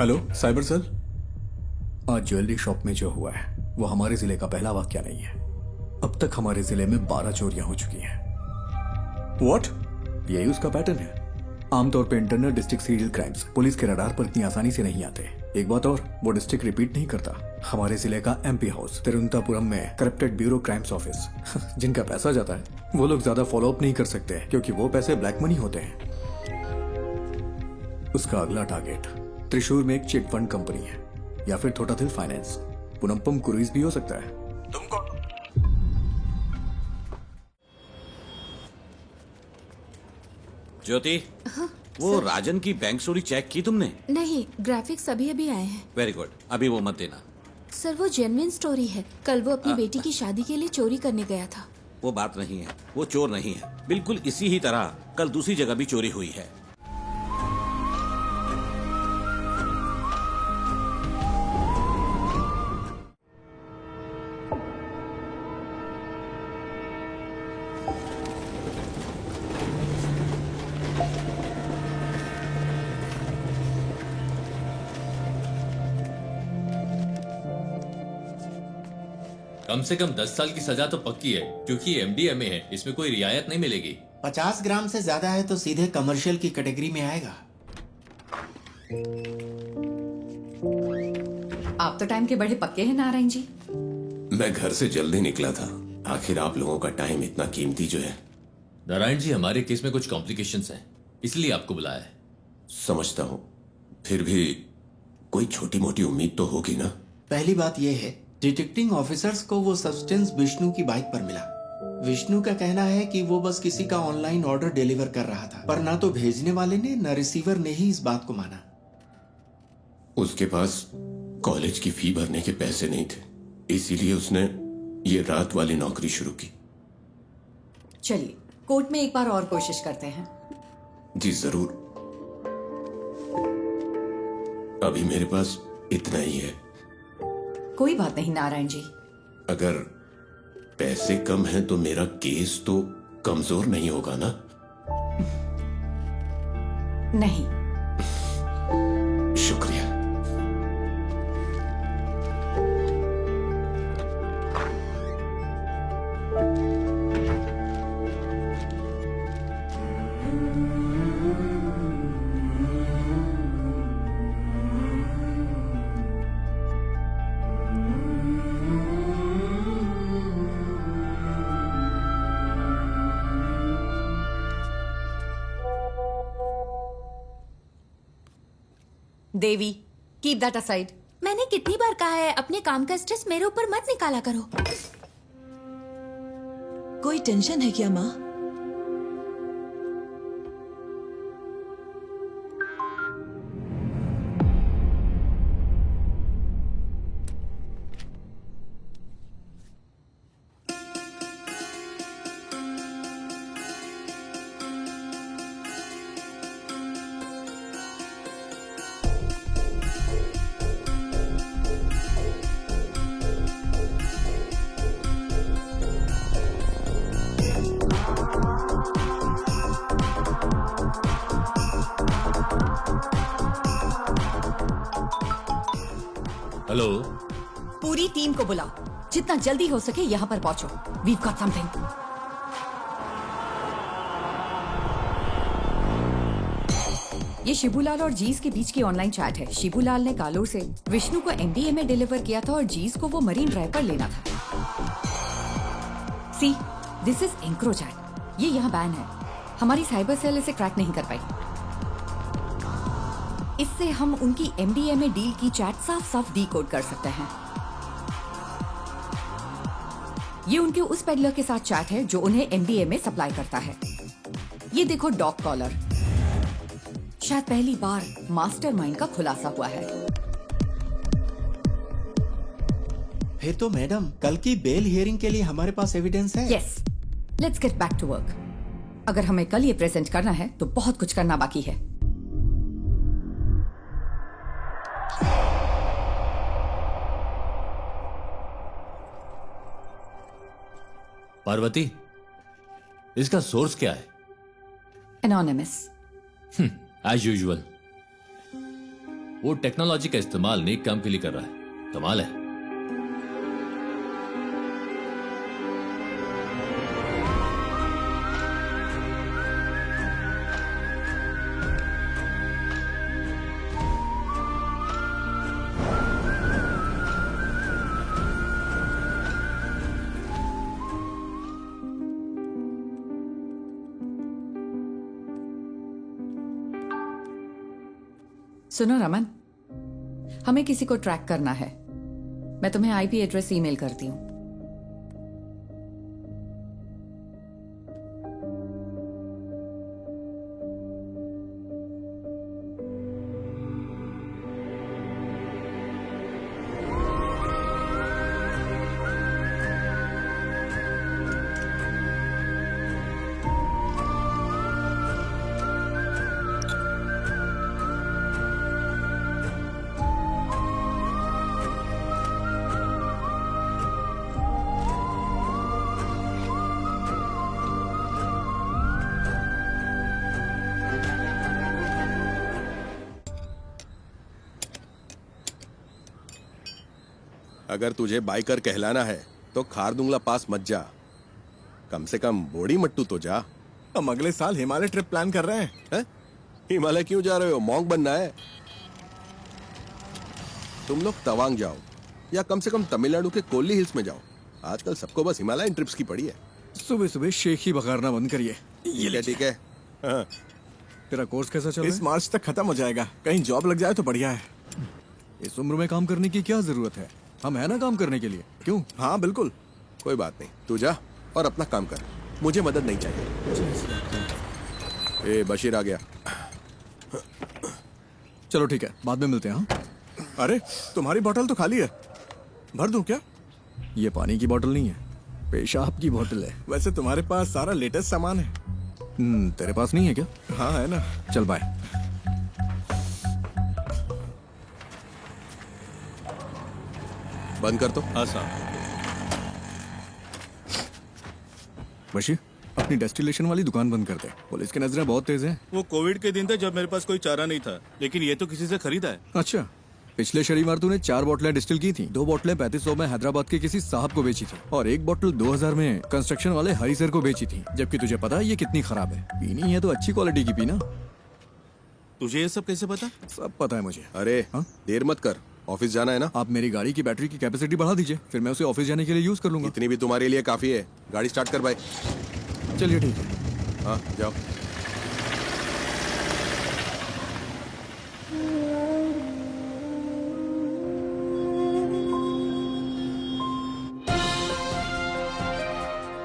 Hello cyber cell. आज jewellery shop में जो हुआ है वो हमारे जिले का पहला वाकया नहीं है। अब तक हमारे जिले में 12 चोरियां हो चुकी हैं। व्हाट? यही उसका पैटर्न है। आमतौर पे internal district serial crimes police के रडार पर इतनी आसानी से नहीं आते। एक बात और, वो डिस्ट्रिक्ट रिपीट नहीं करता। हमारे जिले का एमपी हाउस तिरुवनंतपुरम में करप्टेड ब्यूरो क्राइम्स ऑफिस जिनका पैसा जाता है वो लोग ज्यादा फॉलो अप नहीं कर सकते क्योंकि वो पैसे ब्लैक मनी होते हैं। उसका अगला टारगेट त्रिशूर में एक चिट फंड कंपनी है या फिर थोटाथिल फाइनेंस, पुनम्पम क्रूइज भी हो सकता है। तुम कौन? ज्योति, वो राजन की बैंक स्टोरी चेक की तुमने? नहीं, ग्राफिक्स अभी अभी आए हैं। वेरी गुड, अभी वो मत देना। सर वो जेन्युइन स्टोरी है। कल वो अपनी बेटी की शादी के लिए चोरी करने गया था। वो बात नहीं है, वो चोर नहीं है। बिल्कुल इसी ही तरह कल दूसरी जगह भी चोरी हुई है। कम से कम 10 साल की सजा तो पक्की है क्योंकि एमडीएमए है, इसमें कोई रियायत नहीं मिलेगी। 50 ग्राम से ज्यादा है तो सीधे कमर्शियल की कैटेगरी में आएगा। आप तो टाइम के बड़े पक्के हैं नारायण जी। मैं घर से जल्दी निकला था। आखिर आप लोगों का टाइम इतना कीमती जो है। नारायण जी, हमारे केस में कुछ कॉम्प्लिकेशंस हैं, इसलिए आपको बुलाया है। समझता हूं, फिर भी कोई छोटी मोटी उम्मीद तो होगी ना। पहली बात यह है, डिटेक्टिंग ऑफिसर्स को वो सब्सटेंस विष्णु की बाइक पर मिला। विष्णु का कहना है कि वो बस किसी का ऑनलाइन ऑर्डर डिलीवर कर रहा था, पर ना तो भेजने वाले ने न रिसीवर ने ही इस बात को माना। उसके पास कॉलेज की फी भरने के पैसे नहीं थे, इसीलिए उसने ये रात वाली नौकरी शुरू की। चलिए कोर्ट में एक बार और कोशिश करते हैं। जी जरूर। अभी मेरे पास इतना ही है। कोई बात नहीं नारायण जी। अगर पैसे कम हैं तो मेरा केस तो कमजोर नहीं होगा ना? नहीं। शुक्रिया। देवी, कीप दैट असाइड। मैंने कितनी बार कहा है अपने काम का स्ट्रेस मेरे ऊपर मत निकाला करो। कोई टेंशन है क्या माँ? हेलो, पूरी टीम को बुलाओ, जितना जल्दी हो सके यहाँ पर पहुंचो। We've got something. ये शिबूलाल और जीज के बीच की ऑनलाइन चैट है। शिबूलाल ने कालोर से विष्णु को एमडीए में डिलीवर किया था और जीज को वो मरीन ड्राइव पर लेना था। सी, दिस इज एंक्रो चैट। ये यहाँ बैन है। हमारी साइबर सेल इसे क्रैक नहीं कर पाई। इससे हम उनकी एमडीए में डील की चैट साफ साफ डीकोड कर सकते हैं। ये उनके उस पेडलर के साथ चैट है जो उन्हें एमडीए में सप्लाई करता है। ये देखो डॉग कॉलर। शायद पहली बार मास्टरमाइंड का खुलासा हुआ है। फिर तो मैडम, कल की बेल हियरिंग के लिए हमारे पास एविडेंस है। Yes, let's get back to work. अगर हमें कल ये प्रेजेंट करना है तो बहुत कुछ करना बाकी है। पार्वती, इसका सोर्स क्या है? एनोनिमस। As usual. वो टेक्नोलॉजी का इस्तेमाल नेक काम के लिए कर रहा है। कमाल है। सुनो रमन, हमें किसी को ट्रैक करना है। मैं तुम्हें आईपी एड्रेस ईमेल करती हूँ। अगर तुझे बाइकर कहलाना है तो खारदुंगला पास मत जा, कम से कम बोड़ी मट्टू तो जा। हम अगले साल हिमालय ट्रिप प्लान कर रहे हैं। हिमालय क्यों जा रहे हो? मॉन्क बनना है? तुम लोग तवांग जाओ या कम से कम तमिलनाडु के कोल्ली हिल्स में जाओ। आजकल सबको बस हिमालयन ट्रिप्स की पड़ी है। सुबह सुबह शेख ही बघारना बंद करिए। ठीक है। हाँ। तेरा कोर्स कैसा चल रहा है? इस मार्च तक खत्म हो जाएगा। कहीं जॉब लग जाए तो बढ़िया है। इस उम्र में काम करने की क्या जरूरत है? हम है ना काम करने के लिए। क्यों? हाँ बिल्कुल। कोई बात नहीं, तू जा और अपना काम कर, मुझे मदद नहीं चाहिए। ए बशीर आ गया। चलो ठीक है, बाद में मिलते हैं। हाँ? अरे तुम्हारी बोतल तो खाली है, भर दूं क्या? ये पानी की बोतल नहीं है, पेशाब की बोतल है। वैसे तुम्हारे पास सारा लेटेस्ट सामान है। तेरे पास नहीं है क्या? हाँ है ना। चल बाय। बंद कर तो। हाँ साहब। बशीर, अपनी डेस्टिलेशन वाली दुकान बंद कर दे। पुलिस की नजरें बहुत तेज हैं। वो कोविड के दिन थे जब मेरे पास कोई चारा नहीं था, लेकिन ये तो किसी से खरीदा है। अच्छा, पिछले शनिवार तूने 4 बोतलें डिस्टिल की थी। 2 बोतलें 3500 में हैदराबाद के किसी साहब को बेची थी और 1 बोतल 2000 में कंस्ट्रक्शन वाले हरी सर को बेची थी। जबकि तुझे पता है ये कितनी खराब है। पीनी है तो अच्छी क्वालिटी की पीना। तुझे ये सब कैसे पता? सब पता है मुझे। अरे हाँ? देर मत कर, ऑफिस जाना है ना। आप मेरी गाड़ी की बैटरी की कैपेसिटी बढ़ा दीजिए, फिर मैं उसे ऑफिस जाने के लिए यूज कर लूंगा। इतनी भी तुम्हारे लिए काफी है। गाड़ी स्टार्ट कर भाई। चलिए ठीक है। हाँ जाओ।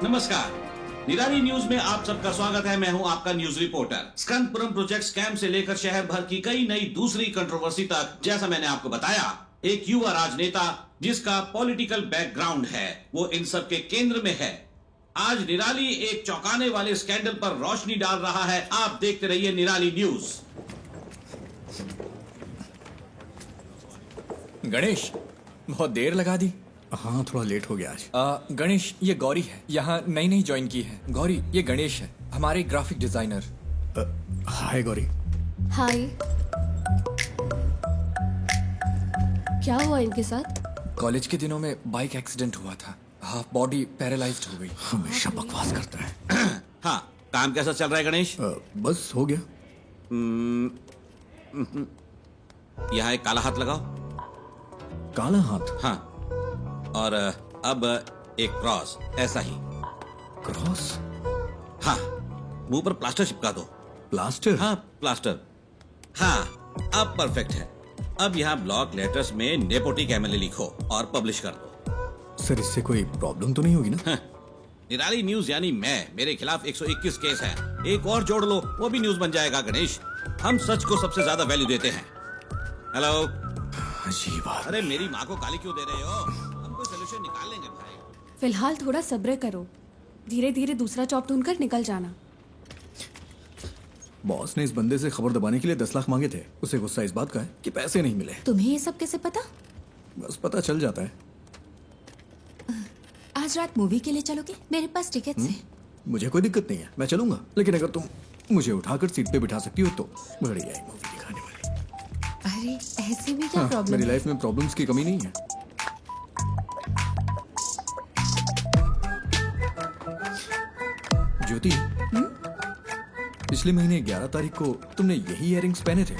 नमस्कार, निराली न्यूज में आप सबका स्वागत है। मैं हूं आपका न्यूज रिपोर्टर। स्कंदपुरम प्रोजेक्ट स्कैम से लेकर शहर भर की कई नई दूसरी कंट्रोवर्सी तक, जैसा मैंने आपको बताया, एक युवा राजनेता जिसका पॉलिटिकल बैकग्राउंड है, वो इन सब के केंद्र में है। आज निराली एक चौंकाने वाले स्कैंडल पर रोशनी डाल रहा है। आप देखते रहिए निराली न्यूज। गणेश, बहुत देर लगा दी। हाँ, थोड़ा लेट हो गया आज। गणेश, ये गौरी है, यहाँ नई नई ज्वाइन की है। गौरी, ये गणेश है, हमारे ग्राफिक डिजाइनर। हाय गौरी। हाय। क्या हुआ इनके साथ? कॉलेज के दिनों में बाइक एक्सीडेंट हुआ था, हाफ बॉडी पैरालाइज्ड हो गई। हमेशा बकवास करता है। हाँ, काम कैसा चल रहा है गणेश? बस हो गया। यहाँ एक काला हाथ लगाओ। काला हाथ? हाँ, और अब एक क्रॉस, ऐसा ही। क्रॉस? हाँ, मुंह पर प्लास्टर चिपका दो। प्लास्टर? हाँ, प्लास्टर। हाँ, अब परफेक्ट है। अब यहाँ ब्लॉक लेटर्स में नेपोटिक एमएलए लिखो और पब्लिश कर दो। सर, इससे कोई प्रॉब्लम तो नहीं होगी ना? निराली न्यूज यानी मैं, मेरे खिलाफ 121 केस है। एक और जोड़ लो, वो भी न्यूज बन जाएगा। गणेश, हम सच को सबसे ज्यादा वैल्यू देते हैं। हेलो। अजीब बात। अरे मेरी माँ को गाली क्यों दे रहे हो? हम कोई सोल्यूशन निकाल लेंगे भाई। फिलहाल थोड़ा सब्र करो, धीरे धीरे दूसरा जॉब ढूंढकर निकल जाना। बॉस ने इस बंदे से खबर दबाने के लिए 10 लाख मांगे थे। उसे गुस्सा इस बात का है कि पैसे नहीं मिले। तुम्हें ये सब कैसे पता? बस पता चल जाता है। आज रात मूवी के लिए चलोगे? मेरे पास टिकट्स हैं। मुझे कोई दिक्कत नहीं है, मैं चलूंगा। लेकिन अगर तुम मुझे उठाकर सीट पे बिठा सकती हो तो। बढ़िया मूवी दिखाने वाली। अरे ऐसे भी क्या हाँ, प्रॉब्लम मेरी है? लाइफ में प्रॉब्लम्स की कमी नहीं है। ज्योति, पिछले महीने 11 तारीख को तुमने यही इयररिंग्स पहने थे।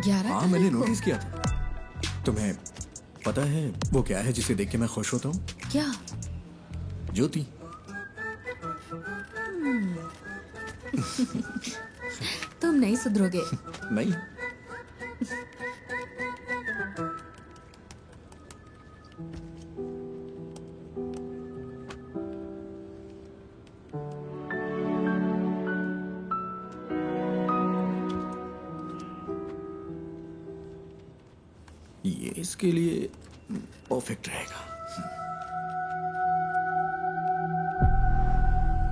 11 हाँ, मैंने नोटिस किया था। तुम्हें पता है वो क्या है जिसे देख के मैं खुश होता हूँ? क्या? ज्योति। तुम नहीं सुधरोगे। नहीं। ये इसके लिए परफेक्ट रहेगा।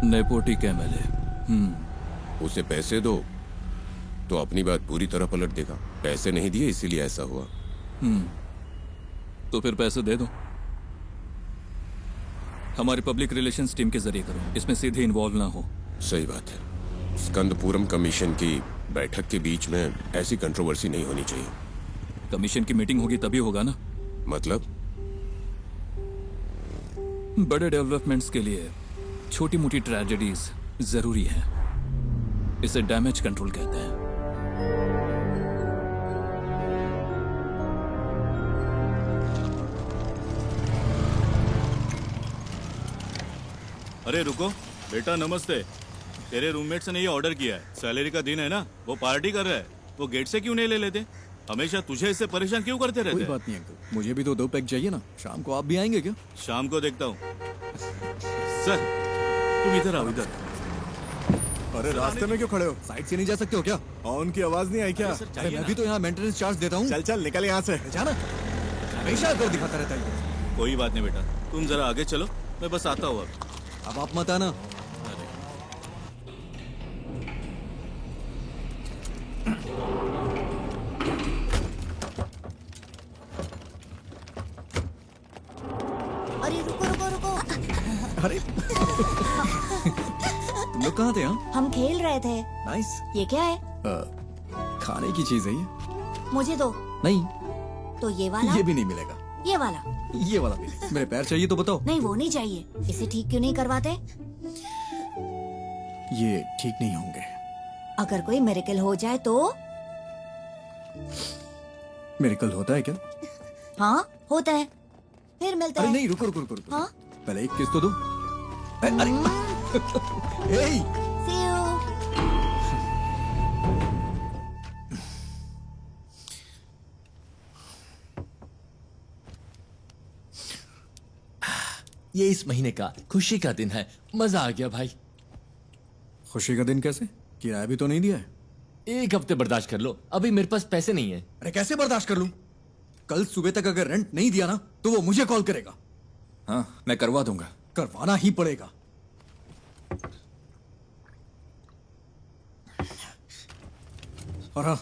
नेपोटिक एमएलए। उसे पैसे दो तो अपनी बात पूरी तरह पलट देगा। पैसे नहीं दिए इसीलिए ऐसा हुआ। तो फिर पैसे दे दो। हमारी पब्लिक रिलेशंस टीम के जरिए करो, इसमें सीधे इन्वॉल्व ना हो। सही बात है। स्कंदपुरम कमीशन की बैठक के बीच में ऐसी कंट्रोवर्सी नहीं होनी चाहिए। कमीशन की मीटिंग होगी तभी होगा ना। मतलब? बड़े डेवलपमेंट्स के लिए छोटी मोटी ट्रेजेडीज जरूरी है। इसे डैमेज कंट्रोल कहते हैं। अरे रुको बेटा, नमस्ते। तेरे रूममेट्स ने ये ऑर्डर किया है। सैलरी का दिन है ना, वो पार्टी कर रहा है। वो गेट से क्यों नहीं ले लेते? हमेशा तुझे इससे परेशान क्यों करते रहते कोई हैं? बात नहीं अंकल, मुझे भी तो 2 पैक चाहिए ना। शाम को आप भी आएंगे क्या? शाम को देखता हूँ। सर तुम इधर आओ, इधर। अरे रास्ते में क्यों खड़े हो? साइड से नहीं जा सकते हो क्या? हॉर्न की आवाज नहीं आई क्या? अरे मैं भी तो यहाँ मेंटेनेंस चार्ज देता हूँ। चल चल निकल यहाँ से। जाना, हमेशा दो दिखाता रहता है। कोई बात नहीं बेटा, तुम जरा आगे चलो, मैं बस आता हूँ अब आप मत आना। अरे रुको रुको रुको। अरे तुम लोग कहाँ थे? हाँ, हम खेल रहे थे। नाइस। ये क्या है? खाने की चीज है ये। मुझे दो। नहीं, तो ये वाला? ये भी नहीं मिलेगा। ये वाला? ये वाला भी नहीं। मेरे पैर चाहिए तो बताओ। नहीं वो नहीं चाहिए। इसे ठीक क्यों नहीं करवाते? ये ठीक नहीं होंगे। अगर कोई मिरेकल हो जाए तो? मिरेकल होता है क्या? हाँ होता है। फिर मिलते अरे हैं। नहीं, रुको रुको रुको रुको। हाँ? पहले एक किस तो दो। अरे हे, See you. ये इस महीने का खुशी का दिन है। मजा आ गया भाई। खुशी का दिन कैसे? किराया भी तो नहीं दिया है। 1 हफ्ते बर्दाश्त कर लो, अभी मेरे पास पैसे नहीं है। अरे कैसे बर्दाश्त कर लूं? कल सुबह तक अगर रेंट नहीं दिया ना तो वो मुझे कॉल करेगा। हाँ, मैं करवा दूंगा। करवाना ही पड़ेगा। और हाँ,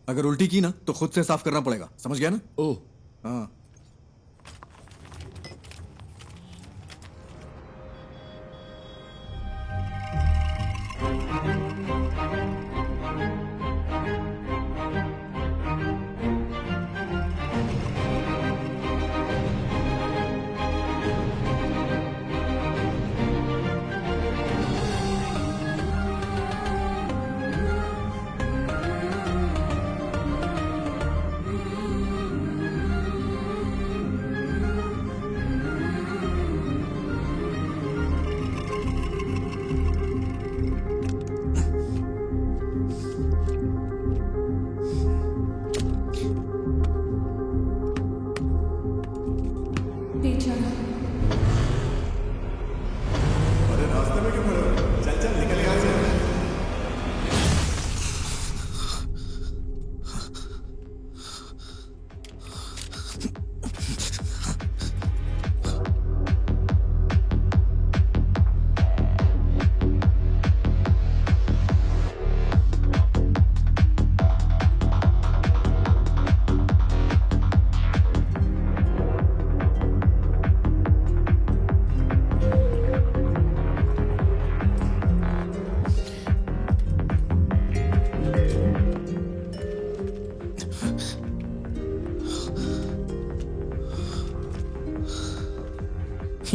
अगर उल्टी की ना तो खुद से साफ करना पड़ेगा, समझ गया ना? ओह हाँ।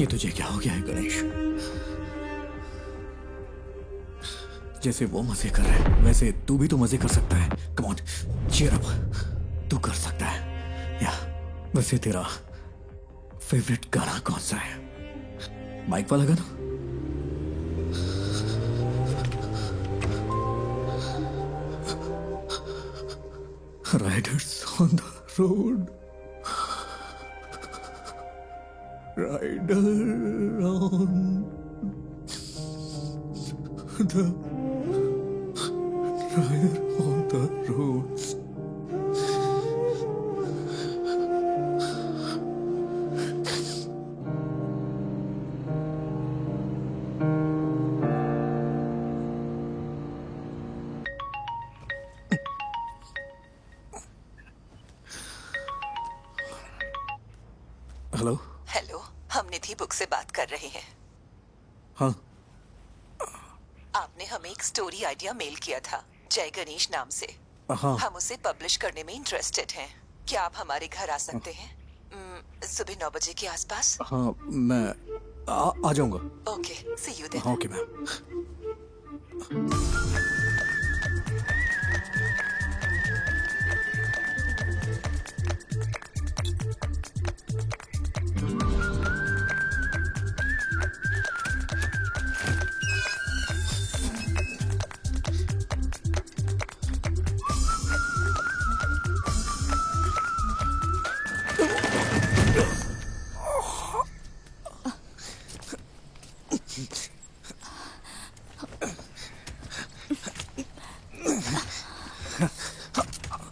ये तुझे क्या हो गया है गणेश? जैसे वो मजे कर रहा है वैसे तू भी तो मजे कर सकता है। कम ऑन, चीयर अप, तू कर सकता है। या वैसे तेरा फेवरेट गाना कौन सा है? माइक वाला गाना? Riders on the road, rider on the rider on the road. Hello. Hello, हम निधि बुक से बात कर रहे हैं। हाँ, आपने हमें एक स्टोरी आइडिया मेल किया था जय गणेश नाम से। हाँ। हम उसे पब्लिश करने में इंटरेस्टेड हैं। क्या आप हमारे घर आ सकते हैं सुबह 9 बजे के आसपास? हाँ, मैं आ जाऊंगा। Okay, see you then. हाँ, okay ma'am.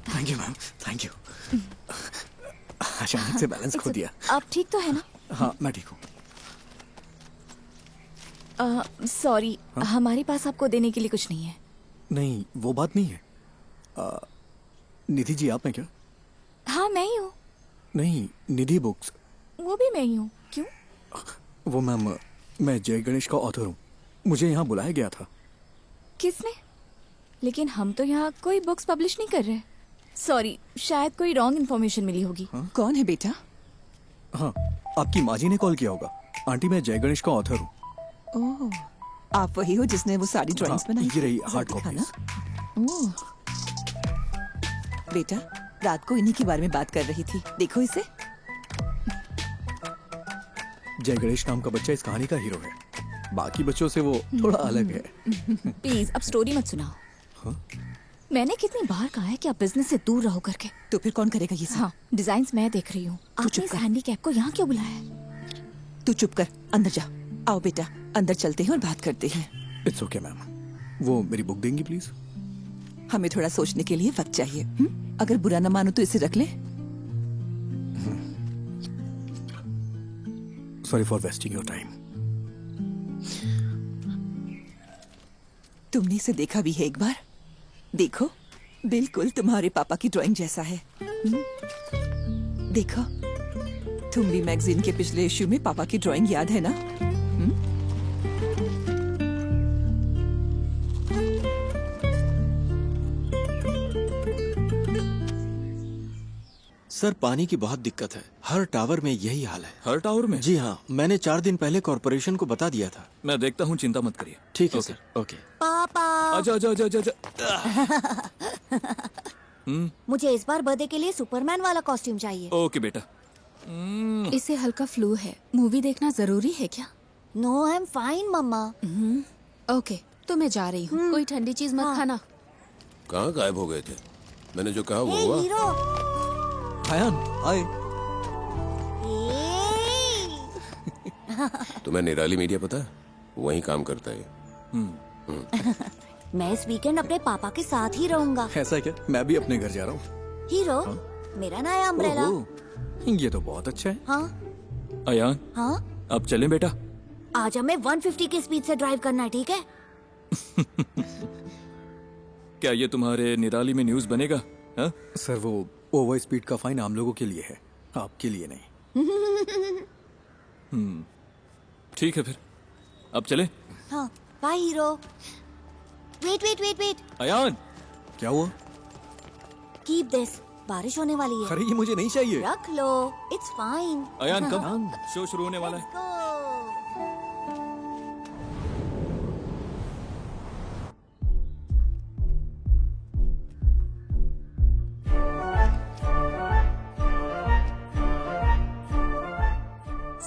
Thank you ma'am, thank you. अचानक से बैलेंस खो दिया। आप ठीक तो है ना? हाँ, मैं ठीक हूँ। सॉरी, हमारे पास आपको देने के लिए कुछ नहीं है। नहीं, वो बात नहीं है। निधि जी आप हैं क्या? हाँ, मैं ही हूँ। नहीं, निधि बुक्स। वो भी मैं ही हूँ। क्यों? वो मैम, मैं जय गणेश का ऑथर हूँ। मुझे यहाँ बुलाया गया था। किसने? लेकिन हम तो यहाँ कोई बुक्स पब्लिश नहीं कर रहे। सॉरी, शायद कोई रॉन्ग इन्फॉर्मेशन मिली होगी। कौन है बेटा? हाँ, आपकी माँ जी ने कॉल किया होगा। आंटी, मैं जय गणेश का ऑथर हूँ। ओह, आप वही हो जिसने वो सारी ड्राइंग्स हाँ, बनाई? ये रही हार्ड जरा कॉपी। दिखाना। ओह, बेटा, रात को इन्हीं के बारे में बात कर रही थी। देखो इसे। जय गणेश नाम का बच्चा इस कहानी का हीरो है। बाकी बच्चों से वो थोड़ा अलग है। प्लीज अब स्टोरी मत सुनाओ। मैंने कितनी बार कहा है कि आप बिजनेस से दूर रहो करके। तो फिर कौन करेगा ये सब? हाँ, डिजाइन्स मैं देख रही हूँ। आपने इस हैंडीकैप को यहाँ क्यों बुलाया है? तू चुप कर, अंदर जा। आओ बेटा, अंदर चलते हैं और बात करते हैं। It's okay ma'am. वो मेरी बुक देंगी प्लीज? हमें थोड़ा सोचने के लिए वक्त चाहिए। अगर बुरा न मानो तो इसे रख ले। Sorry for wasting your time. तुमने इसे देखा भी है एक बार? देखो, बिल्कुल तुम्हारे पापा की ड्राइंग जैसा है। देखो, तुम भी मैगजीन के पिछले इश्यू में पापा की ड्राइंग याद है ना? सर, पानी की बहुत दिक्कत है। हर टावर में यही हाल है। हर टावर में? जी हाँ, मैंने 4 दिन पहले कॉर्पोरेशन को बता दिया था। मैं देखता हूँ, चिंता मत करिए। ठीक है ओके। सर। ओके। पापा, आजा आजा आजा आजा। मुझे इस बार बर्थडे के लिए सुपरमैन वाला कॉस्ट्यूम चाहिए। ओके बेटा। इसे हल्का फ्लू है। मूवी देखना जरूरी है क्या? No, I am fine mama. Okay, तो मैं जा रही हूँ। कोई ठंडी चीज मत खाना। कहाँ गायब हो गए थे? मैंने जो कहा वो हे हुआ। हीरो। आयान, आए। तुम्हें निराली मीडिया पता है? वहीं काम करता है। मैं इस वीकेंड अपने पापा के साथ ही रहूंगा। ऐसा क्या? मैं भी अपने घर जा रहा हूँ। हीरो, मेरा नया अम्ब्रेला। ओहो, ये तो बहुत अच्छा है। हाँ अयान, हाँ, अब चलें बेटा? आज हमें 150 की स्पीड से ड्राइव करना है, ठीक है? क्या ये तुम्हारे निराली में न्यूज बनेगा? हा? सर, वो ओवर स्पीड का फाइन आम लोगों के लिए है, आपके लिए नहीं। ठीक है फिर, अब चले? हाँ, bye hero. Wait wait wait wait. Ayaan, क्या हुआ? कीप दिस, बारिश होने वाली है। अरे ये मुझे नहीं चाहिए। रख लो, it's fine. Ayaan come, show शुरू होने वाला है। Let's go.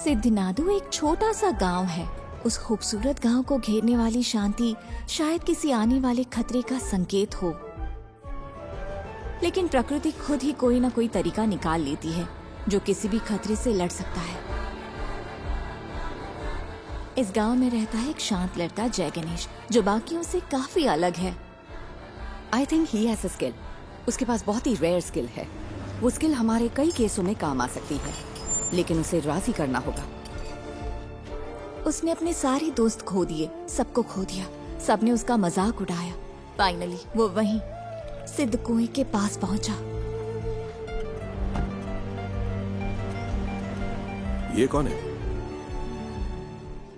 सिद्धनादु एक छोटा सा गांव है। उस खूबसूरत गांव को घेरने वाली शांति शायद किसी आने वाले खतरे का संकेत हो, लेकिन प्रकृति खुद ही कोई ना कोई तरीका निकाल लेती है जो किसी भी खतरे से लड़ सकता है। इस गांव में रहता है एक शांत लड़का जय गणेश, जो बाकियों से काफी अलग है। I think he has a skill. उसके पास बहुत ही रेयर स्किल है। वो स्किल हमारे कई केसों में काम आ सकती है, लेकिन उसे राजी करना होगा। उसने अपने सारे दोस्त खो दिए, सबको खो दिया, सबने उसका मजाक उड़ाया। फाइनली वो वहीं सिद्ध कुएं के पास पहुंचा। ये कौन है?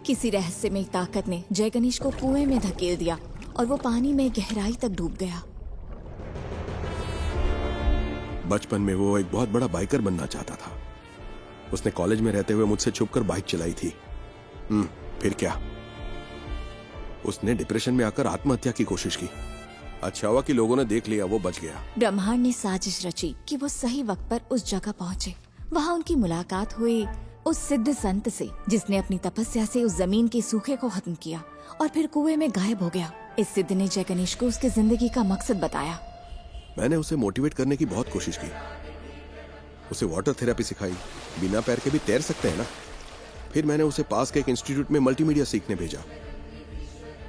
किसी रहस्यमय ताकत ने जय गणेश को कुएं में धकेल दिया और वो पानी में गहराई तक डूब गया। बचपन में वो एक बहुत बड़ा बाइकर बनना चाहता था। उसने कॉलेज में रहते हुए मुझसे छुपकर बाइक चलाई थी। फिर क्या? उसने डिप्रेशन में आकर आत्महत्या की कोशिश की। अच्छा हुआ कि लोगों ने देख लिया, वो बच गया। ब्रह्मांड ने साजिश रची कि वो सही वक्त पर उस जगह पहुंचे। वहाँ उनकी मुलाकात हुई उस सिद्ध संत से, जिसने अपनी तपस्या से उस जमीन के सूखे को खत्म किया और फिर कुएं में गायब हो गया। इस सिद्ध ने जय गणेश को उसकी जिंदगी का मकसद बताया। मैंने उसे मोटिवेट करने की बहुत कोशिश की। उसे वाटर थेरेपी सिखाई। बिना पैर के भी तैर सकते हैं ना। फिर मैंने उसे पास के एक इंस्टीट्यूट में मल्टीमीडिया सीखने भेजा।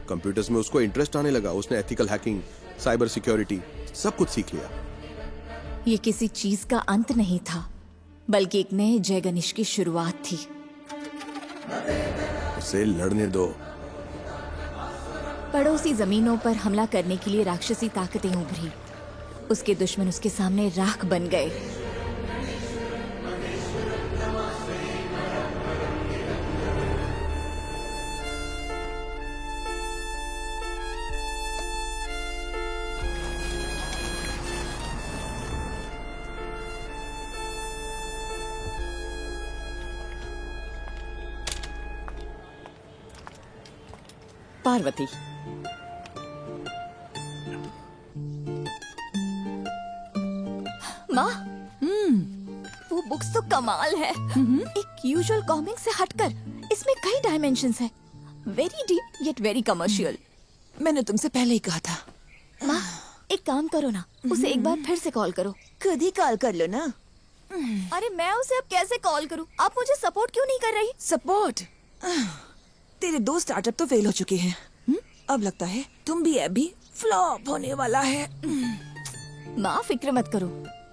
कंप्यूटर्स में उसको इंटरेस्ट आने लगा। उसने एथिकल हैकिंग, साइबर सिक्योरिटी सब कुछ सीख लिया। ये किसी चीज का अंत नहीं था, बल्कि एक नए जय गणेश की शुरुआत थी। उसे लड़ने दो। पड़ोसी जमीनों पर हमला करने के लिए राक्षसी ताकतें उभरी। उसके दुश्मन उसके सामने राख बन गए। पार्वती, माँ, वो बुक्स तो कमाल है। एक यूजुअल कॉमिक से हटकर इसमें कई डायमेंशंस हैं। Very deep yet very commercial. मैंने तुमसे पहले ही कहा था। माँ, एक काम करो ना, उसे एक बार फिर से कॉल करो। खुद ही कॉल कर लो ना। अरे मैं उसे अब कैसे कॉल करूँ? आप मुझे सपोर्ट क्यों नहीं कर रही? सपोर्ट? तेरे 2 स्टार्टअप तो फेल हो चुके हैं। अब लगता है तुम भी अभी फ्लॉप होने वाला है। माँ फिक्र मत करो।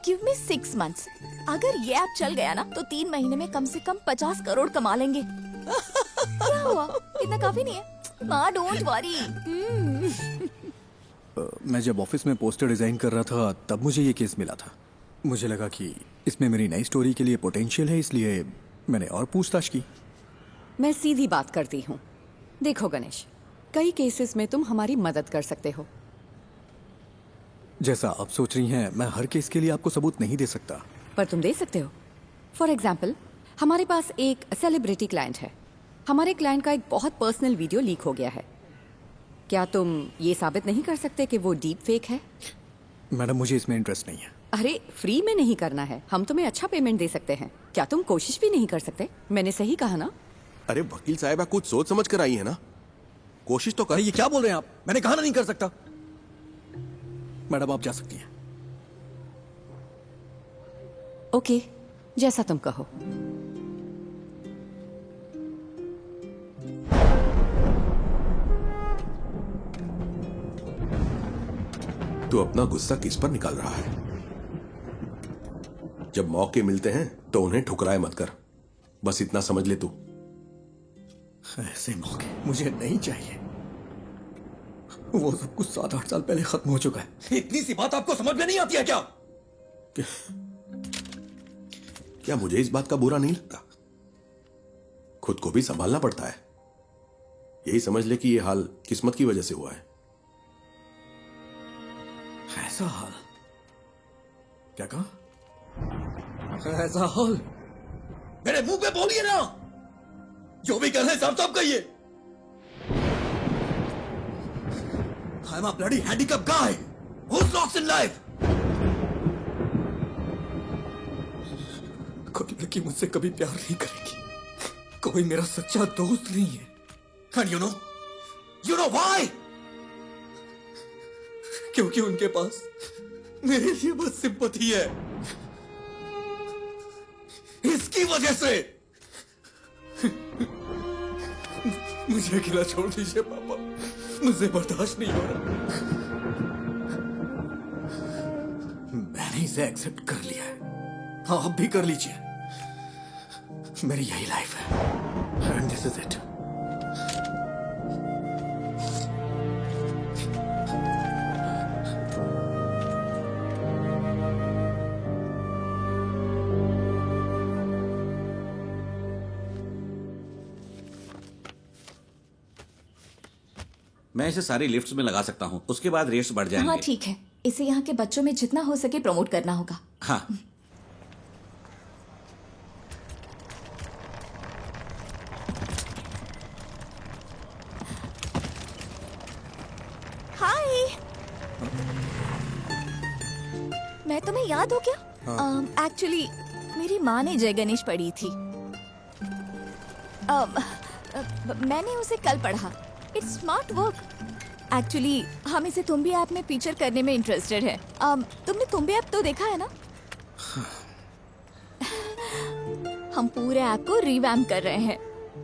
Give me 6 months। अगर ये ऐप चल गया ना तो 3 महीने में कम से कम 50 करोड़ कमा लेंगे। क्या हुआ? इतना काफी नहीं है? माँ डोंट वरी। मैं जब ऑफिस में पोस्टर डिजाइन कर रहा था तब मुझे ये केस मिला था। मुझे लगा कि इसमें मेरी नई स्टोरी के लिए पोटेंशियल है, इसलिए मैंने और पूछताछ की। मैं सीधी बात करती हूँ। देखो गणेश, कई केसेस में तुम हमारी मदद कर सकते हो। जैसा आप सोच रही हैं, मैं हर केस के लिए आपको सबूत नहीं दे सकता। पर तुम दे सकते हो। फॉर एग्जाम्पल, हमारे पास एक सेलिब्रिटी क्लाइंट है। हमारे क्लाइंट का एक बहुत पर्सनल वीडियो लीक हो गया है। क्या तुम ये साबित नहीं कर सकते कि वो डीप फेक है? मैडम, मुझे इसमें इंटरेस्ट नहीं है। अरे फ्री में नहीं करना है, हम तुम्हें अच्छा पेमेंट दे सकते हैं। क्या तुम कोशिश भी नहीं कर सकते? मैंने सही कहा ना? अरे वकील साहब, कुछ सोच समझ कर आई है ना। कोशिश तो कर। ये क्या बोल रहे हैं आप? मैंने कहा ना नहीं कर सकता। मैडम, आप जा सकती हैं। ओके, जैसा तुम कहो। तू अपना गुस्सा किस पर निकाल रहा है? जब मौके मिलते हैं तो उन्हें ठुकराए मत कर। बस इतना समझ ले तू। ऐसे मौके मुझे नहीं चाहिए। वो सब कुछ 7-8 साल पहले खत्म हो चुका है। इतनी सी बात आपको समझ में नहीं आती है क्या? क्या मुझे इस बात का बुरा नहीं लगता? खुद को भी संभालना पड़ता है। यही समझ ले कि ये हाल किस्मत की वजह से हुआ है। ऐसा हाल? क्या कहा? ऐसा हाल? मेरे मुंह पे बोलिए ना। जो भी कर रहे हैं साफ साफ कहिए। I'm a bloody handicapped guy who's lost in life. कोई लड़की मुझसे कभी प्यार नहीं करेगी। कोई मेरा सच्चा दोस्त नहीं है। And you know why? क्योंकि उनके पास मेरे लिए बस सिंपैथी है। इसकी वजह से मुझे अकेला छोड़ दीजिए पापा, मुझे बर्दाश्त नहीं हो रहा। मैंने इसे एक्सेप्ट कर लिया है, हाँ आप भी कर लीजिए। मेरी यही लाइफ है एंड दिस इज इट। मैं इसे सारी लिफ्ट्स में लगा सकता हूँ, उसके बाद रेट्स बढ़ जाएंगे। हाँ ठीक है, इसे यहाँ के बच्चों में जितना हो सके प्रमोट करना होगा। हाँ। हाय, मैं तुम्हें याद हो क्या? एक्चुअली मेरी माँ ने जय गणेश पढ़ी थी। मैंने उसे कल पढ़ा। It's smart work. एक्चुअली हम इसे तुम्बी ऐप में फीचर करने में इंटरेस्टेड है। तुमने तुम्बी ऐप तो देखा है ना? हम पूरे ऐप को रिवैम्प कर रहे हैं।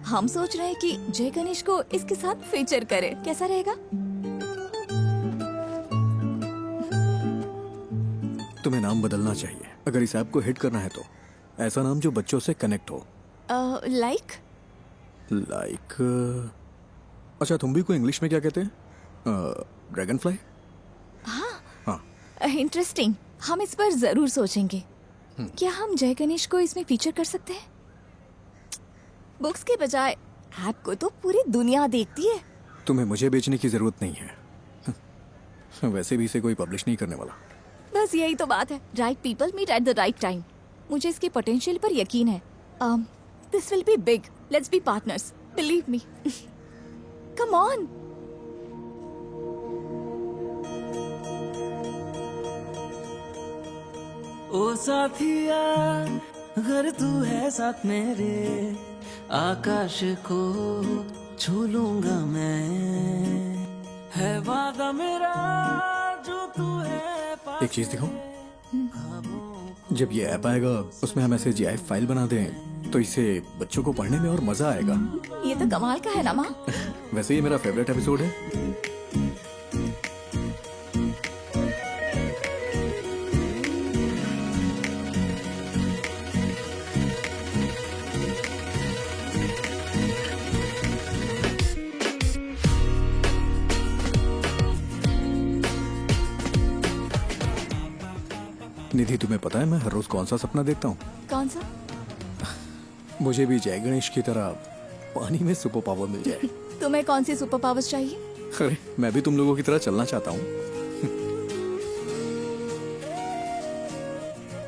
हम सोच रहे हैं कि जय गणेश को इसके साथ फीचर करें, कैसा रहेगा? तुम्हें नाम बदलना चाहिए अगर इस ऐप को हिट करना है तो। ऐसा नाम जो बच्चों से कनेक्ट हो। लाइक अच्छा, तुम्बी को इंग्लिश में क्या कहते हैं? Dragon fly. हाँ, इंटरेस्टिंग। हम इस पर जरूर सोचेंगे। क्या हम जय गणेश को इसमें फीचर कर सकते हैं? बुक्स के बजाय ऐप को तो पूरी दुनिया देखती है। तुम्हें मुझे बेचने की जरूरत नहीं है। वैसे भी इसे कोई पब्लिश नहीं करने वाला। बस यही तो बात है। Right people meet at the right time. मुझे इसके पोटेंशियल पर यकीन है। This will be big. Let's be partners, believe me. Come on. ओ साथिया, अगर तू है साथ मेरे, आकाश को छू लूंगा मैं। है वादा मेरा जो तू है पास। एक चीज दिखाऊं? जब ये ऐप आएगा उसमें हम ऐसे GIF फाइल बना दें तो इसे बच्चों को पढ़ने में और मजा आएगा। ये तो कमाल का है ना माँ। वैसे ये मेरा फेवरेट एपिसोड है। निधि, तुम्हें पता है मैं हर रोज कौन सा सपना देखता हूँ? कौन सा? मुझे भी जय गणेश की तरह पानी में सुपर पावर मिल जाए। तुम्हें कौन सी सुपर पावर्स चाहिए? अरे मैं भी तुम लोगों की तरह चलना चाहता हूँ।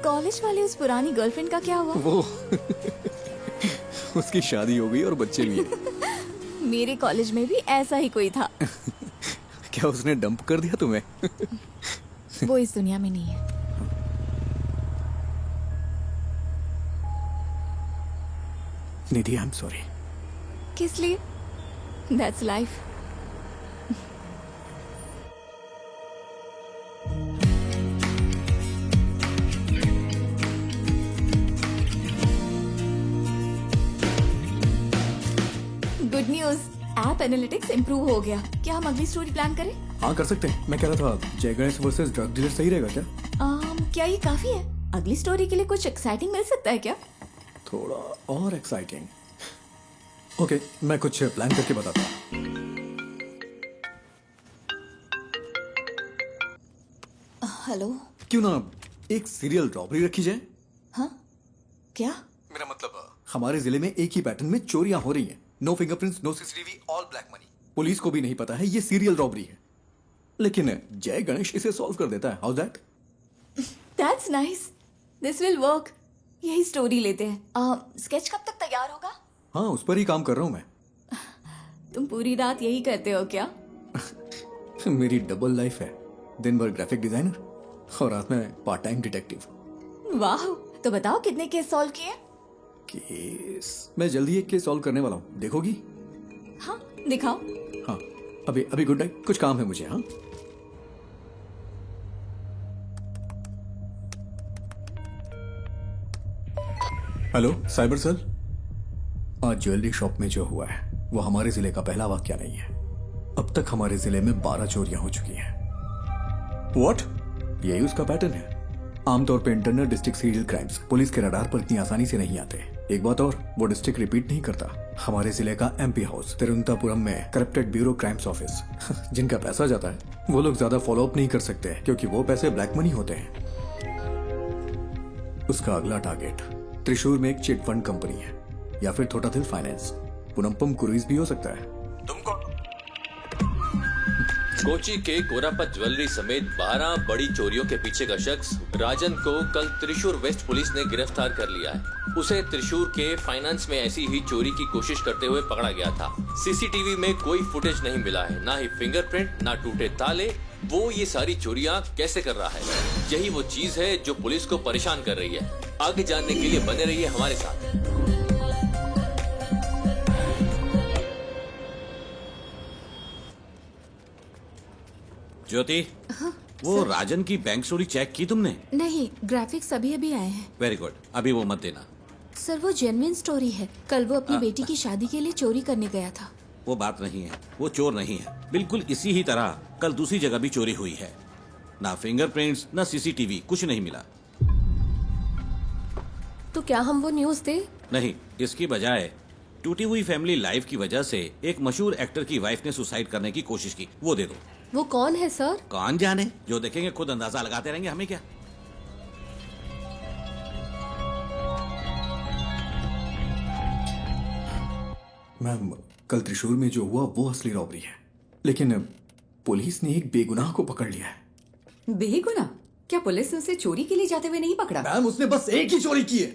कॉलेज वाली उस पुरानी गर्लफ्रेंड का क्या हुआ? वो उसकी शादी हो गई और बच्चे भी हैं। मेरे कॉलेज में भी ऐसा ही कोई था। क्या उसने डंप कर दिया तुम्हें? वो इस दुनिया में नहीं है। निधि, आई एम सॉरी। किस लिए? That's life. Good news, app analytics improve हो गया। क्या हम अगली स्टोरी प्लान करें? हाँ कर सकते हैं। मैं कह रहा था जय गणेश वर्सेस ड्रग डीलर सही रहेगा क्या? क्या ये काफी है? अगली स्टोरी के लिए कुछ एक्साइटिंग मिल सकता है क्या? थोड़ा और एक्साइटिंग। ओके, मैं कुछ प्लान करके बताता हूँ। हेलो। क्यों ना एक सीरियल रॉबरी रखी जाए? हाँ क्या? मेरा मतलब हमारे जिले में एक ही पैटर्न में चोरियां हो रही हैं। No fingerprints, no CCTV, all black money. Police को भी नहीं पता है ये सीरियल रॉबरी है, लेकिन जय गणेश इसे सॉल्व कर देता है। How that? That's nice. This will work. यही स्टोरी लेते हैं। स्केच कब तक तैयार होगा? हाँ, उस पर ही काम कर रहा हूँ मैं। तुम पूरी रात यही करते हो क्या? मेरी डबल लाइफ है। दिन भर ग्राफिक डिजाइनर और रात में पार्ट टाइम डिटेक्टिव। वाह, तो बताओ कितने केस सॉल्व किए? केस मैं जल्दी एक केस सॉल्व करने वाला हूँ, देखोगी? हाँ दिखाओ। हाँ अभी अभी गुड नाइट, कुछ काम है मुझे। हाँ हेलो साइबर सेल। आज ज्वेलरी शॉप में जो हुआ है वो हमारे जिले का पहला वाकया नहीं है। अब तक हमारे जिले में 12 चोरियां हो चुकी हैं। व्हाट? यही उसका पैटर्न है। आमतौर पे internal district serial crimes police के रडार पर इतनी आसानी से नहीं आते। एक बात और, वो डिस्ट्रिक्ट रिपीट नहीं करता। हमारे जिले का एमपी हाउस तिरुवनंतपुरम में करप्टेड ब्यूरो क्राइम्स ऑफिस जिनका पैसा जाता है वो लोग ज्यादा फॉलो अप नहीं कर सकते क्योंकि वो पैसे ब्लैक मनी होते हैं। उसका अगला टारगेट त्रिशूर में एक चिट फंड कंपनी है या फिर थोटाथिल फाइनेंस, पुनम्पम क्रूइज भी हो सकता है। कोची के कोरापत ज्वेलरी समेत 12 बड़ी चोरियों के पीछे का शख्स राजन को कल त्रिशूर वेस्ट पुलिस ने गिरफ्तार कर लिया है। उसे त्रिशूर के फाइनेंस में ऐसी ही चोरी की कोशिश करते हुए पकड़ा गया था। सीसीटीवी में कोई फुटेज नहीं मिला है, ना ही फिंगरप्रिंट, ना टूटे ताले। वो ये सारी चोरियां कैसे कर रहा है, यही वो चीज है जो पुलिस को परेशान कर रही है। आगे जानने के लिए बने रहिए हमारे साथ। ज्योति, वो राजन की बैंक चोरी चेक की तुमने? नहीं, ग्राफिक्स अभी अभी आए हैं। वेरी गुड, अभी वो मत देना। सर वो जेन्युइन स्टोरी है। कल वो अपनी बेटी की शादी के लिए चोरी करने गया था। वो बात नहीं है, वो चोर नहीं है। बिल्कुल इसी ही तरह कल दूसरी जगह भी चोरी हुई है। ना फिंगरप्रिंट्स, ना सीसीटीवी, कुछ नहीं मिला। तो क्या हम वो न्यूज दे? नहीं, इसकी बजाय टूटी हुई फैमिली लाइफ की वजह से एक मशहूर एक्टर की वाइफ ने सुसाइड करने की कोशिश की, वो दे दो। वो कौन है सर? कौन जाने, जो देखेंगे खुद अंदाजा लगाते रहेंगे, हमें क्या। मैम, कल त्रिशूर में जो हुआ वो असली रॉबरी है, लेकिन पुलिस ने एक बेगुनाह को पकड़ लिया है। बेगुनाह? क्या पुलिस ने उसे चोरी के लिए जाते हुए नहीं पकड़ा? मैम, उसने बस एक ही चोरी की है।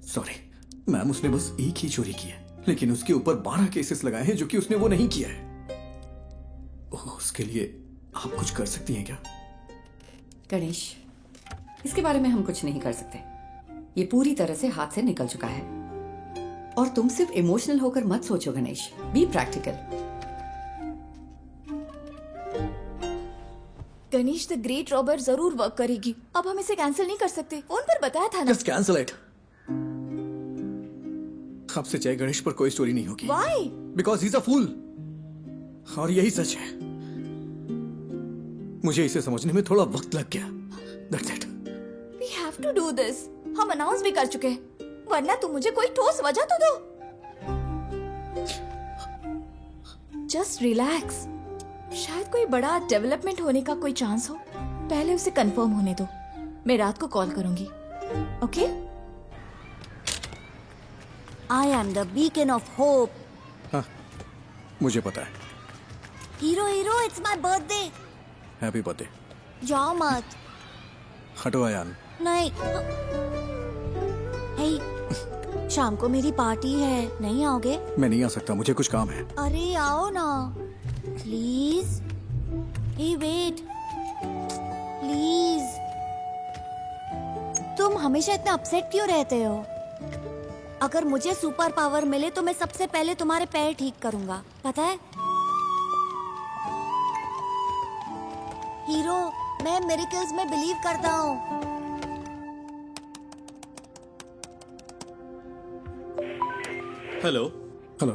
सॉरी मैम, उसने बस एक ही चोरी की है, लेकिन उसके ऊपर 12 केसेस लगाए हैं जो कि उसने वो नहीं किया है। उसके लिए आप कुछ कर सकती हैं क्या? गणेश, इसके बारे में हम कुछ नहीं कर सकते। ये पूरी तरह से हाथ से निकल चुका है। और तुम सिर्फ इमोशनल होकर मत सोचो Ganesh, be practical. Ganesh, the great robber जरूर वर्क करेगी। अब हम इसे कैंसिल नहीं कर सकते, फोन पर बताया था ना। Just cancel it. आपसे जय गणेश पर कोई स्टोरी नहीं होगी। Why? Because he is a fool. और यही सच है। मुझे इसे समझने में थोड़ा वक्त लग गया। That's it. We have to do this. हम अनाउंस भी कर चुके हैं, वरना तुम मुझे कोई ठोस वजह तो दो। Just relax. शायद कोई बड़ा डेवलपमेंट होने का कोई चांस हो। पहले उसे कंफर्म होने दो। मैं रात को कॉल करूंगी। Okay? I am the beacon of hope. हाँ, मुझे पता है। Hero, it's my birthday. Happy birthday. जाओ मत। हटो अयान। नहीं। हे, शाम को मेरी पार्टी है, नहीं आओगे? मैं नहीं आ सकता, मुझे कुछ काम है। अरे आओ ना, प्लीज। Hey wait, please. तुम हमेशा इतना अपसेट क्यों रहते हो? अगर मुझे सुपर पावर मिले तो मैं सबसे पहले तुम्हारे पैर ठीक करूंगा, पता है? हीरो, मैं मिरेकल्स में बिलीव करता हूँ। हेलो। हेलो,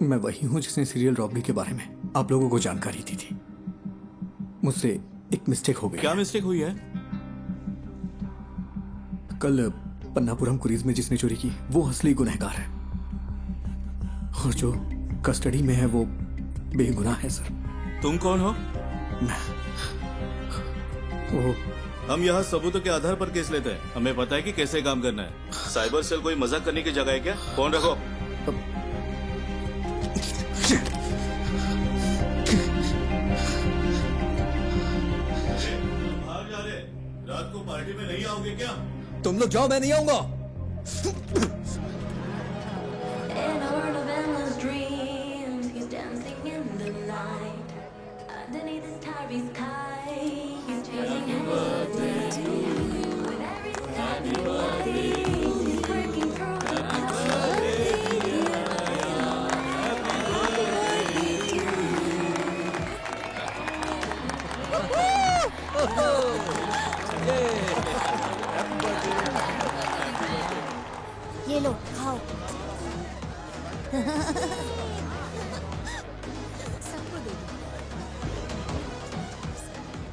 मैं वही हूँ जिसने सीरियल रॉबरी के बारे में आप लोगों को जानकारी दी थी। मुझसे एक मिस्टेक हो गई। क्या मिस्टेक हुई है? कल पन्नापुरम कुरीज में जिसने चोरी की वो असली गुनहगार है, और जो कस्टडी में है वो बेगुनाह है सर। तुम कौन हो? वो हम यहाँ सबूतों के आधार पर केस लेते हैं। हमें पता है कि कैसे काम करना है। साइबर सेल कोई मजाक करने की जगह है क्या? फोन रखो। बाहर जा रहे, रात को पार्टी में नहीं आओगे क्या? तुम लोग जाओ, मैं नहीं आऊंगा।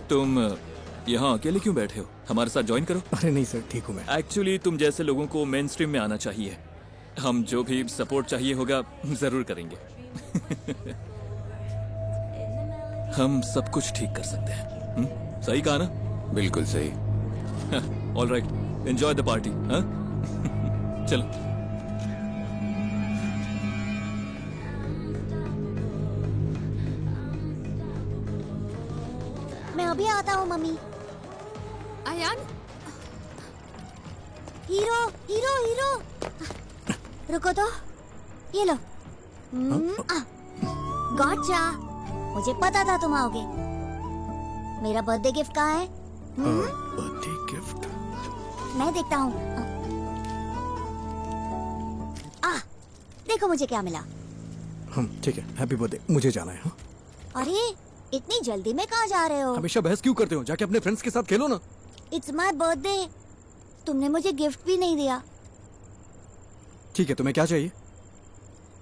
तुम यहाँ अकेले क्यों बैठे हो? हमारे साथ ज्वाइन करो। अरे नहीं सर, ठीक हूँ मैं। एक्चुअली तुम जैसे लोगों को मेन स्ट्रीम में आना चाहिए। हम जो भी सपोर्ट चाहिए होगा जरूर करेंगे। हम सब कुछ ठीक कर सकते हैं। सही कहा ना? बिल्कुल सही। All right, enjoy the party. चलो। मैं अभी आता हूँ mummy. Ayaan, hero hero hero, रुको तो, ये लो। गॉटचा, मुझे पता था तुम आओगे। मेरा बर्थडे गिफ्ट कहाँ है? बर्थडे गिफ्ट मैं देखता हूँ। देखो मुझे क्या मिला। ठीक है, हैप्पी बर्थडे। मुझे जाना है। हाँ? अरे इतनी जल्दी में कहाँ जा रहे हो? हमेशा बहस क्यों करते हो? जाके अपने फ्रेंड्स के साथ खेलो ना। इट्स माय बर्थडे, तुमने मुझे गिफ्ट भी नहीं दिया। ठीक है, तुम्हें क्या चाहिए?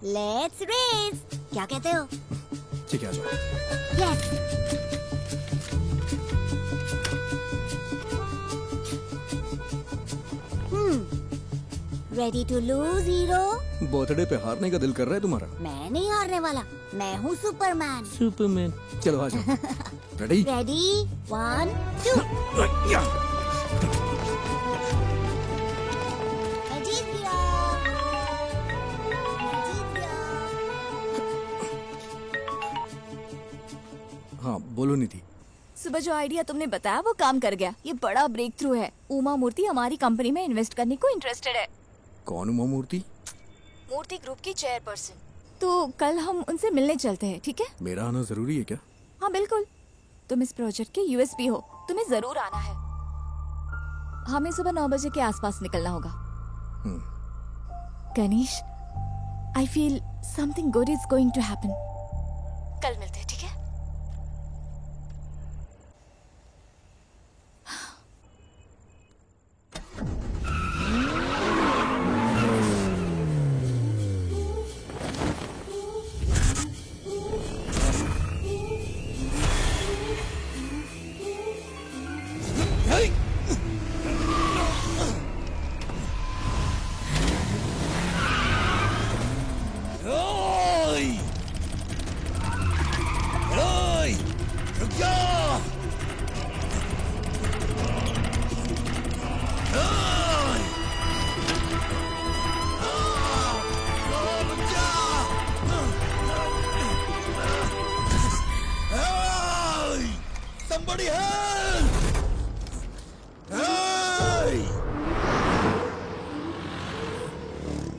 लेट्स रेस, क्या कहते हो? ठीक है, आ जाओ। Yes. Ready to lose hero? Birthday पे हारने का दिल कर रहा है तुम्हारा? मैं नहीं हारने वाला, मैं हूँ सुपरमैन। सुपरमैन, चलो आ जाओ। रेडी? रेडी, 1 2। मैं जीत गया। हाँ बोलो निधि। सुबह जो आइडिया तुमने बताया वो काम कर गया। ये बड़ा ब्रेक थ्रू है। उमा मूर्ति हमारी कंपनी में इन्वेस्ट करने को इंटरेस्टेड है। कौन उमा मूर्ति? मूर्ति ग्रुप की चेयरपर्सन। तो कल हम उनसे मिलने चलते हैं, ठीक है? मेरा आना जरूरी है क्या? हाँ बिल्कुल, तुम इस प्रोजेक्ट के यूएसपी हो, तुम्हें जरूर आना है। हमें सुबह 9 बजे के आसपास निकलना होगा। Ganesh, I feel something good is going to happen. कल मिलते हैं, ठीक है?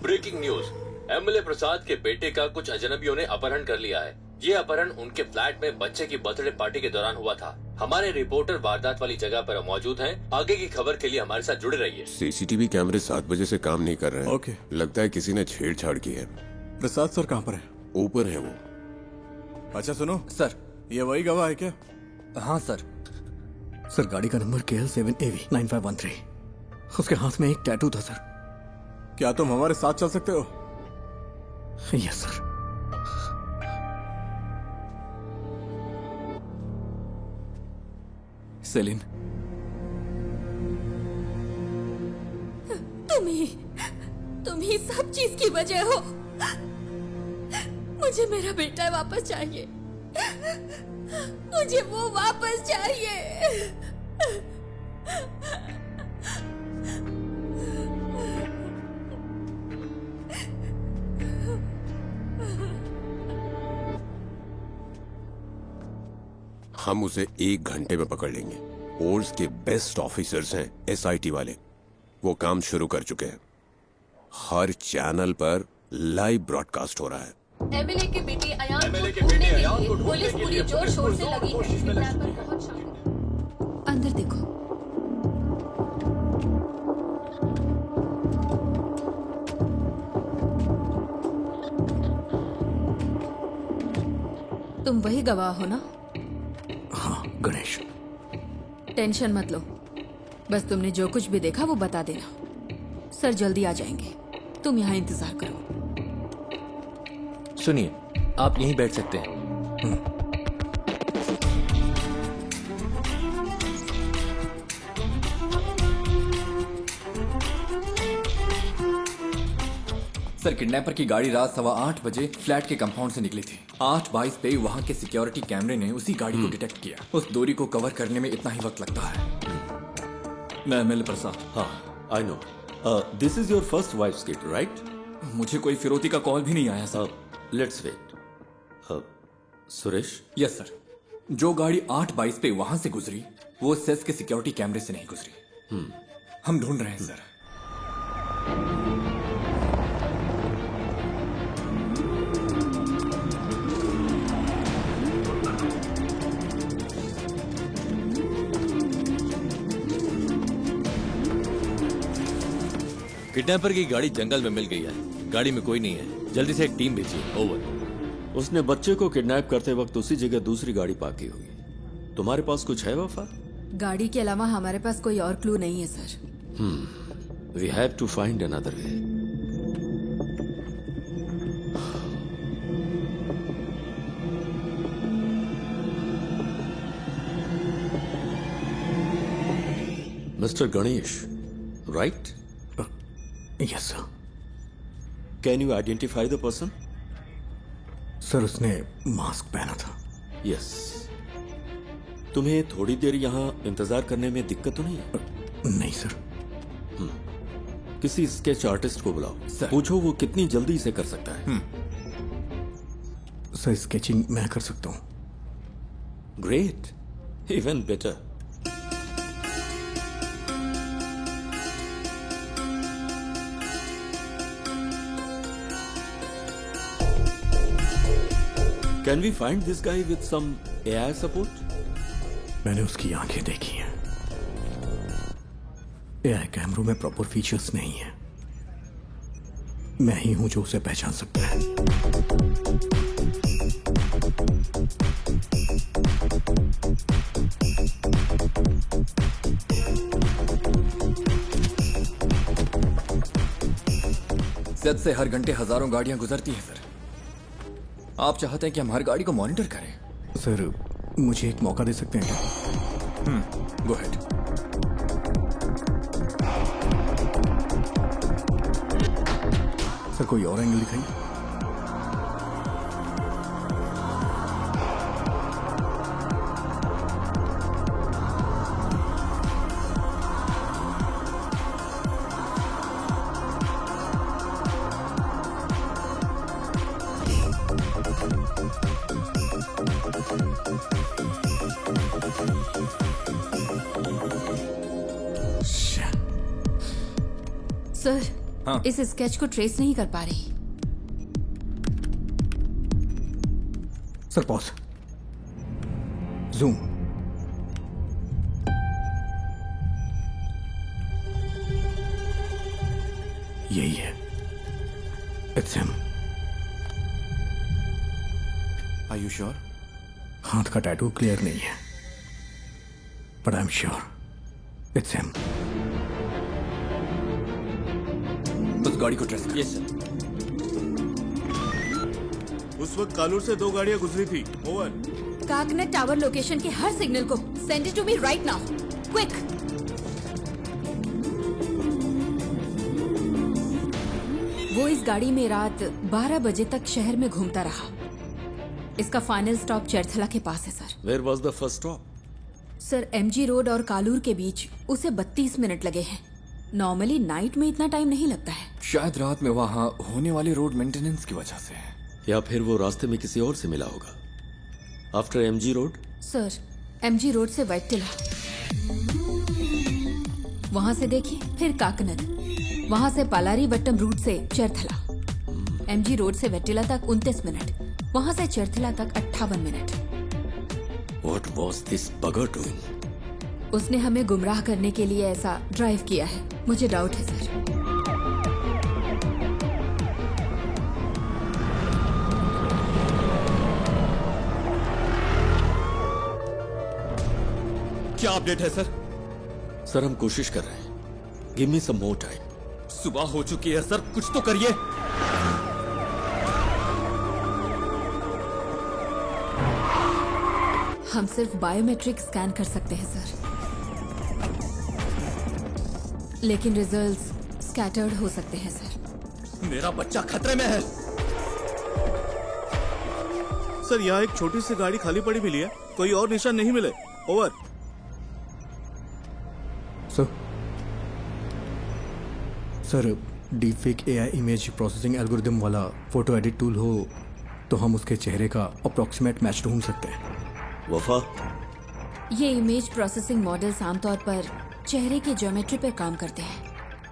ब्रेकिंग न्यूज, एमएलए प्रसाद के बेटे का कुछ अजनबियों ने अपहरण कर लिया है। ये अपहरण उनके फ्लैट में बच्चे की बर्थडे पार्टी के दौरान हुआ था। हमारे रिपोर्टर वारदात वाली जगह पर मौजूद हैं। आगे की खबर के लिए हमारे साथ जुड़े रहिए। सीसीटीवी कैमरे 7 बजे से काम नहीं कर रहे हैं। ओके। लगता है किसी ने छेड़छाड़ की है। प्रसाद सर कहाँ पर है? ऊपर है वो। अच्छा सुनो सर। ये वही गवाह है क्या? हाँ सर। सर गाड़ी का नंबर KL7AV9513। उसके हाथ में एक टैटू था सर। क्या तुम हमारे साथ चल सकते हो? Yes sir. सेलिन, तुम ही सब चीज की वजह हो। मुझे मेरा बेटा वापस चाहिए। मुझे वो वापस चाहिए। हम उसे 1 घंटे में पकड़ लेंगे। फोर्स के बेस्ट ऑफिसर्स हैं SIT वाले। वो काम शुरू कर चुके हैं। हर चैनल पर लाइव ब्रॉडकास्ट हो रहा है। एमएलए के बेटे अयान को ढूंढने के लिए पुलिस पूरी जोर शोर से लगी है। अंदर देखो। तुम वही गवाह हो ना? हाँ गणेश। टेंशन मत लो, बस तुमने जो कुछ भी देखा वो बता देना। सर जल्दी आ जाएंगे, तुम यहाँ इंतजार करो। सुनिए, आप यहीं बैठ सकते हैं। सर किडनैपर की गाड़ी रात 8:15 बजे फ्लैट के कंपाउंड से निकली थी। 8:22 पे वहाँ के सिक्योरिटी कैमरे ने उसी गाड़ी को डिटेक्ट किया। उस दूरी को कवर करने में इतना ही वक्त लगता है। मैं एमएल प्रसाद। हाँ, I know. This is your first wife's kid, right? मुझे कोई फिरौती का कॉल भी नहीं आया sir. Let's wait. Suresh? Yes sir. जो गाड़ी 8:22 पे वहां से गुजरी वो सेस के सिक्योरिटी कैमरे से नहीं गुजरी। हम ढूंढ रहे हैं सर। किडनैपर की गाड़ी जंगल में मिल गई है। गाड़ी में कोई नहीं है। जल्दी से एक टीम भेजिए। ओवर। उसने बच्चे को किडनैप करते वक्त उसी जगह दूसरी गाड़ी पार्क की होगी। तुम्हारे पास कुछ है वफा? गाड़ी के अलावा हमारे पास कोई और क्लू नहीं है sir. We have to find another way. Mister Ganesh, right? Yes sir. Can you identify the person? Sir उसने मास्क पहना था। यस। तुम्हें थोड़ी देर यहाँ इंतजार करने में दिक्कत तो नहीं है? नहीं सर। किसी स्केच आर्टिस्ट को बुलाओ। पूछो वो कितनी जल्दी इसे कर सकता है। सर स्केचिंग मैं कर सकता हूँ। Great, even better. Can we find this guy with some AI support? मैंने उसकी आंखें देखी हैं। AI कैमरों में प्रॉपर फीचर्स नहीं है। मैं ही हूं जो उसे पहचान सकता है। सेट से हर घंटे हजारों गाड़ियां गुजरती हैं सर। आप चाहते हैं कि हम हर गाड़ी को मॉनिटर करें? सर मुझे एक मौका दे सकते हैं क्या? Go ahead. सर कोई और एंगल दिखाइए। सर इस स्केच को ट्रेस नहीं कर पा रही। Sir pause. जूम। यही है। It's him. Are you sure? हाथ का टैटू क्लियर नहीं है, but I am sure it's him. उस गाड़ी को ट्रेस करो। Yes sir. उस वक्त कालूर से 2 गाड़ियां गुजरी थी। ओवर। काकनेट टावर लोकेशन के हर सिग्नल को send it to me right now, quick. वो इस गाड़ी में रात 12 बजे तक शहर में घूमता रहा। इसका फाइनल स्टॉप चरथला के पास है sir. Where was the first stop? Sir MG road और कालूर के बीच उसे 32 मिनट लगे हैं। नॉर्मली नाइट में इतना टाइम नहीं लगता है। शायद रात में वहाँ होने वाले रोड मेंटेनेंस की वजह से है। या फिर वो रास्ते में किसी और से मिला होगा। After MG road? Sir MG road से वैटिला, वहां से देखिए, फिर काकनद, वहां से पालारी वट्टम रूट से चरथला। एमजी रोड से वैटिला तक 29 मिनट, वहां से चरथला तक 58 minute. What was this bugger doing? उसने हमें गुमराह करने के लिए ऐसा ड्राइव किया है। मुझे डाउट है सर। क्या अपडेट है सर? सर हम कोशिश कर रहे हैं। गिव मी सम मोर टाइम। सुबह हो चुकी है सर, कुछ तो करिए। हम सिर्फ बायोमेट्रिक स्कैन कर सकते हैं सर, लेकिन रिजल्ट्स स्कैटर्ड हो सकते हैं सर। मेरा बच्चा खतरे में है। सर यहाँ एक छोटी सी गाड़ी खाली पड़ी मिली है, कोई और निशान नहीं मिले। Over. Sir deepfake AI image processing algorithm वाला फोटो एडिट टूल हो तो हम उसके चेहरे का अप्रोक्सीमेट मैच ढूंढ सकते हैं। वफा, ये इमेज प्रोसेसिंग मॉडल्स आमतौर पर चेहरे की ज्योमेट्री पे काम करते हैं,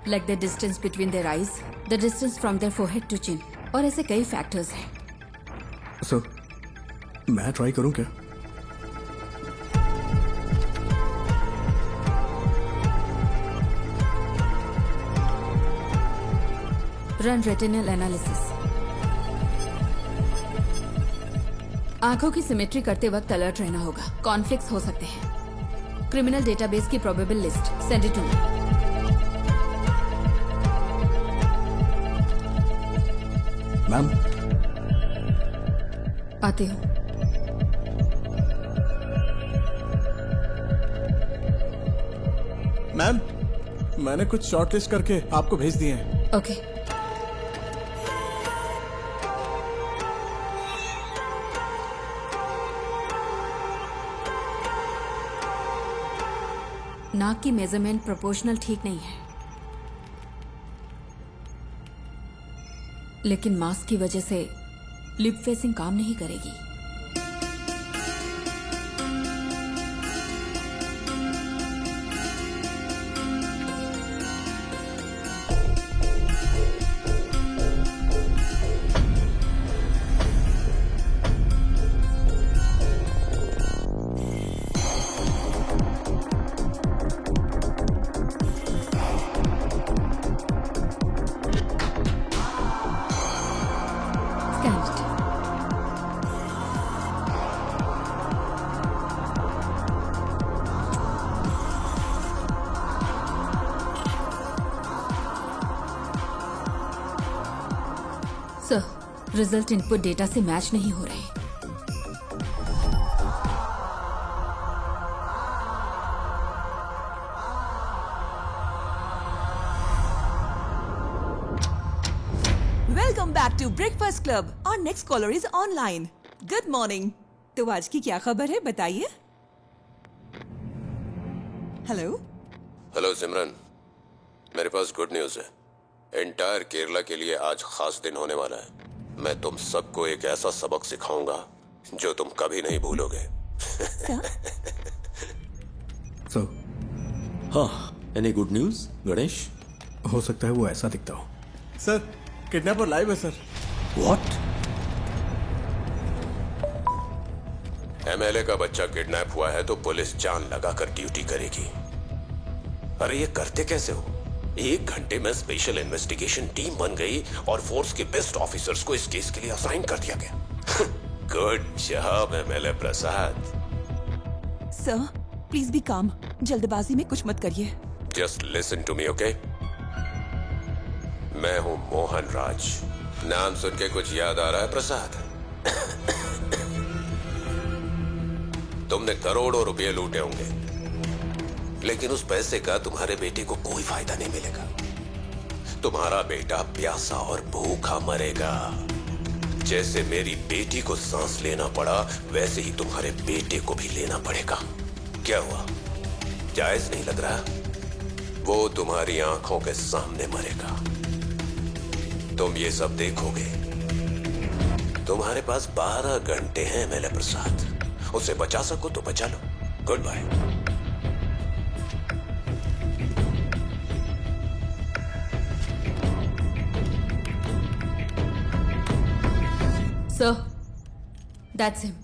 like the distance between their eyes, the distance from their forehead to chin, और ऐसे कई फैक्टर्स हैं। सर मैं ट्राई करूं क्या? Run retinal analysis. आंखों की सिमेट्री करते वक्त अलर्ट रहना होगा, कॉन्फ्लिक्ट्स हो सकते हैं। क्रिमिनल डेटाबेस की probable list send it to me. Ma'am आते हो। मैम मैंने कुछ शॉर्टलिस्ट करके आपको भेज दिए हैं। ओके। नाक की मेजरमेंट प्रोपोर्शनल ठीक नहीं है, लेकिन मास्क की वजह से लिप फेसिंग काम नहीं करेगी। सर, रिजल्ट इनपुट डेटा से मैच नहीं हो रहे। Welcome back to breakfast club. और next caller is online. Good morning. तो आज की क्या खबर है, बताइए। हेलो। हेलो सिमरन, मेरे पास गुड न्यूज है। एंटायर केरला के लिए आज खास दिन होने वाला है। मैं तुम सबको एक ऐसा सबक सिखाऊंगा जो तुम कभी नहीं भूलोगे। सर हाँ, एनी गुड न्यूज गणेश? हो सकता है वो ऐसा दिखता हो। सर किडनैपर लाइव है सर। व्हाट? एमएलए का बच्चा किडनैप हुआ है तो पुलिस जान लगाकर ड्यूटी करेगी। अरे ये करते कैसे हो? 1 घंटे में स्पेशल इन्वेस्टिगेशन टीम बन गई और फोर्स के बेस्ट ऑफिसर्स को इस केस के लिए असाइन कर दिया गया। Good job MLA Prasad. Sir please be calm. जल्दबाजी में कुछ मत करिए। Just listen to me, okay? मैं हूं मोहन राज। नाम सुन के कुछ याद आ रहा है प्रसाद? तुमने करोड़ों रुपए लूटे होंगे, लेकिन उस पैसे का तुम्हारे बेटे को कोई फायदा नहीं मिलेगा। तुम्हारा बेटा प्यासा और भूखा मरेगा। जैसे मेरी बेटी को सांस लेना पड़ा, वैसे ही तुम्हारे बेटे को भी लेना पड़ेगा। क्या हुआ, जायज नहीं लग रहा? वो तुम्हारी आंखों के सामने मरेगा, तुम ये सब देखोगे। तुम्हारे पास 12 घंटे हैं एमएलए प्रसाद। उसे बचा सको तो बचा लो। Goodbye. Sir, that's him.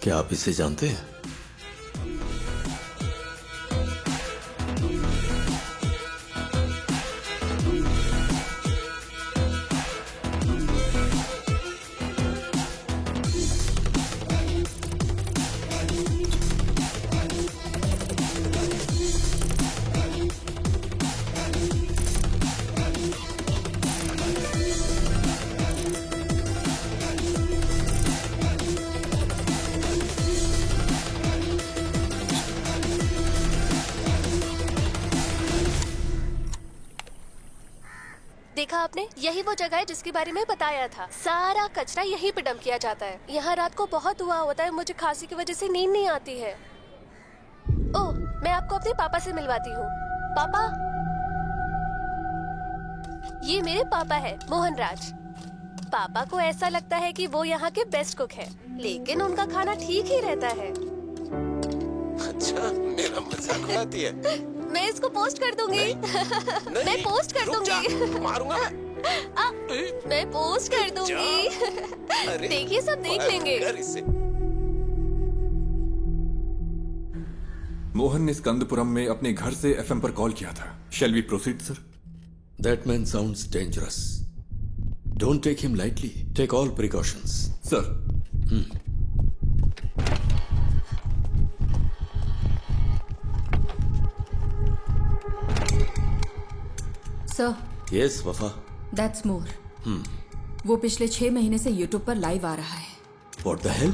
क्या आप इसे जानते हैं? आपने? यही वो जगह है जिसके बारे में बताया था। सारा कचरा यहीं पे डंप किया जाता है। यहाँ रात को बहुत धुआं होता है, मुझे खांसी की वजह से नींद नहीं आती है। ओह, मैं आपको अपने पापा से मिलवाती हूँ। पापा, ये मेरे पापा है, मोहन राज। पापा को ऐसा लगता है कि वो यहाँ के बेस्ट कुक है, लेकिन उनका खाना ठीक ही रहता है। अच्छा, मेरा मजाक उड़ाती है। मैं इसको पोस्ट कर दूंगी। मैं पोस्ट कर दूंगी। मारूंगा मैं पोस्ट कर दूंगी। देखिए, सब देख लेंगे। मोहन ने स्कंदपुरम में अपने घर से एफएम पर कॉल किया था। Shall we proceed sir? That man sounds dangerous. Don't take him lightly. Take all precautions. Sir. Sir. Yes, Wafa. That's more. वो पिछले 6 महीने से YouTube पर लाइव आ रहा है। What the hell?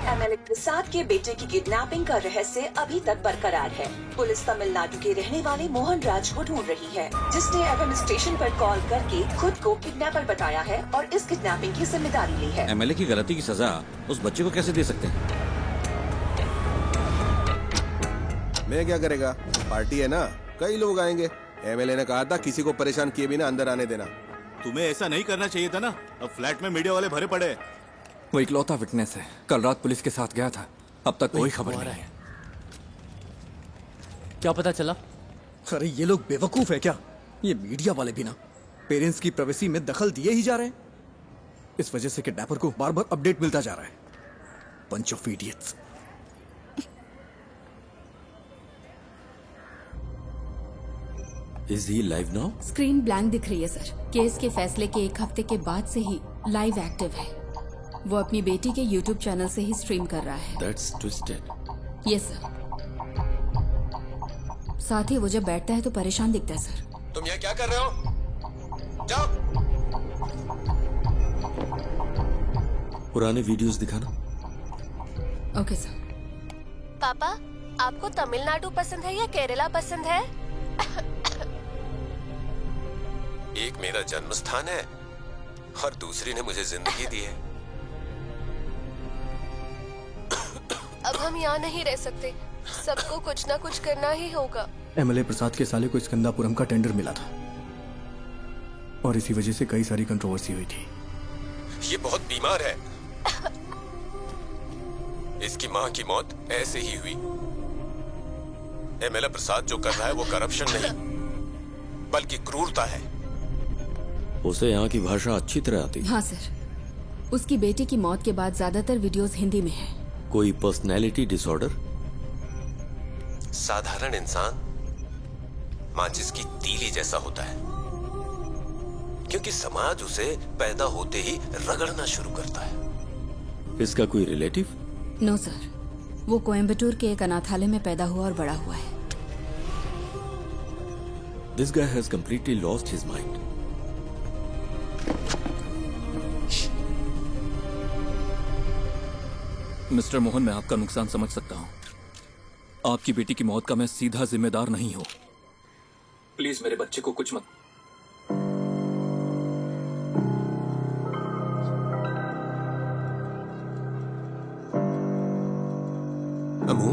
एमएलए प्रसाद के बेटे की किडनैपिंग का रहस्य अभी तक बरकरार है। पुलिस तमिलनाडु के रहने वाले मोहन राज को ढूंढ रही है, जिसने एफएम स्टेशन पर कॉल करके खुद को किडनैपर बताया है और इस किडनैपिंग की जिम्मेदारी ली है। एमएलए की गलती की सजा उस बच्चे को कैसे दे सकते हैं? मैं क्या करेगा, पार्टी है ना, कई लोग आएंगे। एमएलए ने कहा था किसी को परेशान किए बिना अंदर आने देना। तुम्हें ऐसा नहीं करना चाहिए था ना। अब फ्लैट में मीडिया वाले भरे पड़े। वो इकलौता विटनेस है, कल रात पुलिस के साथ गया था, अब तक कोई खबर नहीं है। क्या पता चला? अरे ये लोग बेवकूफ है क्या? ये मीडिया वाले भी ना पेरेंट्स की प्राइवेसी में दखल दिए ही जा रहे हैं। इस वजह से किडनैपर को बार बार अपडेट मिलता जा रहा है। Bunch of idiots. Is he live now? Screen blank दिख रही है सर। केस के फैसले के 1 हफ्ते के बाद से ही लाइव एक्टिव है। वो अपनी बेटी के YouTube चैनल से ही स्ट्रीम कर रहा है। That's twisted. Yes sir. साथ ही वो जब बैठता है तो परेशान दिखता है सर। तुम यहाँ क्या कर रहे हो? जाओ। पुराने वीडियोस दिखाना। Okay sir. पापा, आपको तमिलनाडु पसंद है या केरला पसंद है? एक मेरा जन्म स्थान है और दूसरी ने मुझे जिंदगी दी है। अब हम यहाँ नहीं रह सकते, सबको कुछ ना कुछ करना ही होगा। एमएलए प्रसाद के साले को स्कंदापुरम का टेंडर मिला था और इसी वजह से कई सारी कंट्रोवर्सी हुई थी। ये बहुत बीमार है। इसकी मां की मौत ऐसे ही हुई। एमएलए प्रसाद जो कर रहा है वो करप्शन नहीं बल्कि क्रूरता है। उसे यहाँ की भाषा अच्छी तरह आती है। हाँ सर। उसकी बेटी की मौत के बाद ज्यादातर वीडियोस हिंदी में हैं। कोई पर्सनैलिटी डिसऑर्डर? साधारण इंसान माचिस की तीली जैसा होता है, क्योंकि समाज उसे पैदा होते ही रगड़ना शुरू करता है। इसका कोई रिलेटिव? नो सर, वो कोयम्बटूर के एक अनाथालय में पैदा हुआ और बड़ा हुआ है। This guy has completely lost his mind. Mister Mohan, मैं आपका नुकसान समझ सकता हूं। आपकी बेटी की मौत का मैं सीधा जिम्मेदार नहीं हूं। प्लीज मेरे बच्चे को कुछ मत। अमू,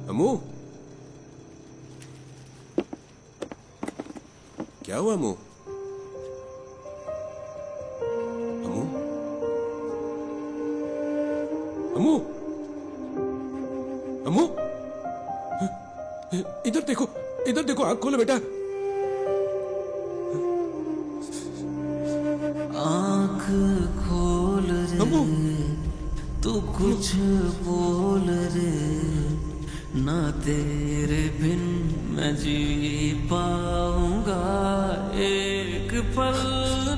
अमू, क्या हुआ अमू? अमू, अमू, अमू, इधर देखो, इधर देखो, आंख खोलो बेटा। आंख खोल रे, तू कुछ बोल रे, ना तेरे बिन मैं जी पाऊंगा एक पल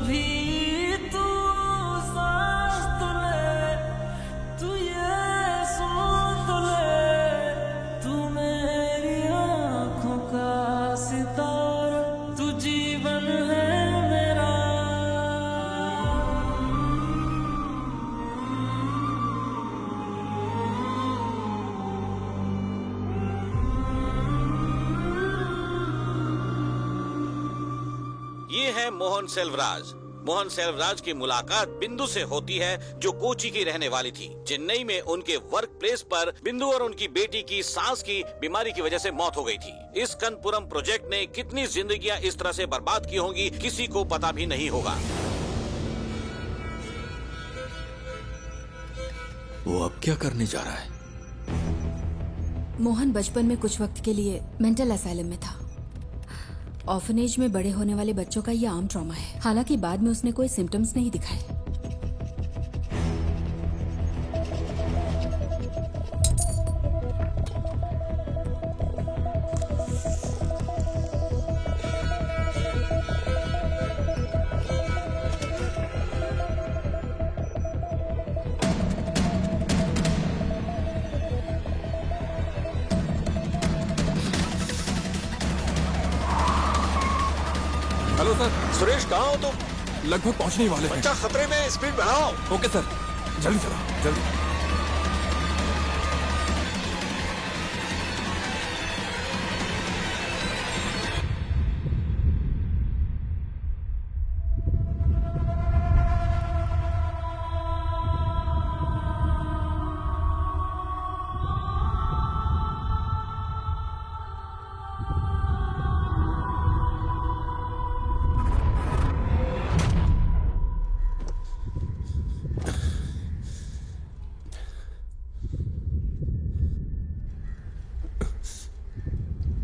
भी। तू सांस तो ले, तू ये सुन तो ले, तू मेरी आंखों का सितारा, तू जीवन है मेरा। ये है मोहन सेल्वराज। मोहन सेल्वराज की मुलाकात बिंदु से होती है, जो कोची की रहने वाली थी। चेन्नई में उनके वर्क प्लेस पर बिंदु और उनकी बेटी की सांस की बीमारी की वजह से मौत हो गई थी। इस कनपुरम प्रोजेक्ट ने कितनी जिंदगियां इस तरह से बर्बाद की होंगी, किसी को पता भी नहीं होगा। वो अब क्या करने जा रहा है? मोहन बचपन में कुछ वक्त के लिए मेंटल असाइलम में था। ऑर्फनेज में बड़े होने वाले बच्चों का ये आम ट्रॉमा है। हालांकि बाद में उसने कोई सिम्टम्स नहीं दिखाए। Hello sir. सुरेश कहाँ हो तुम? लगभग पहुंचने ही वाले हैं। बच्चा खतरे में, स्पीड बढ़ाओ। ओके सर, जल्दी चलो, जल्दी।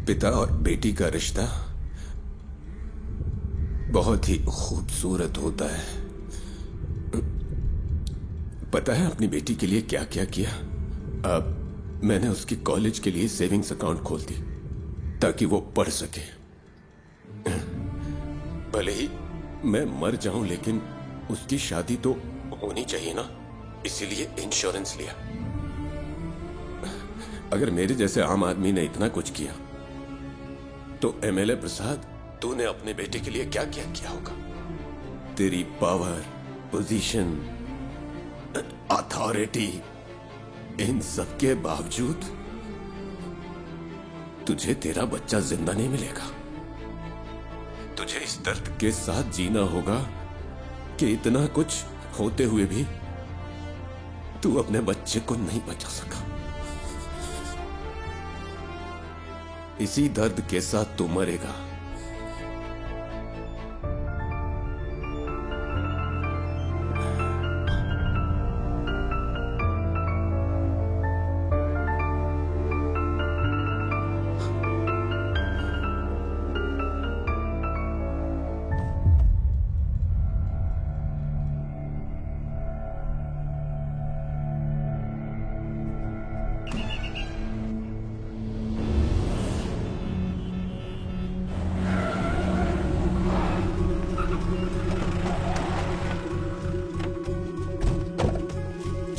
पिता और बेटी का रिश्ता बहुत ही खूबसूरत होता है। पता है अपनी बेटी के लिए क्या क्या किया? अब मैंने उसकी कॉलेज के लिए सेविंग्स अकाउंट खोल दी ताकि वो पढ़ सके। भले ही मैं मर जाऊं, लेकिन उसकी शादी तो होनी चाहिए ना, इसीलिए इंश्योरेंस लिया। अगर मेरे जैसे आम आदमी ने इतना कुछ किया तो एमएलए प्रसाद, तूने अपने बेटे के लिए क्या क्या किया होगा? तेरी पावर, पोजीशन, अथॉरिटी, इन सब के बावजूद तुझे तेरा बच्चा जिंदा नहीं मिलेगा। तुझे इस दर्द के साथ जीना होगा कि इतना कुछ होते हुए भी तू अपने बच्चे को नहीं बचा सका। इसी दर्द के साथ तू मरेगा।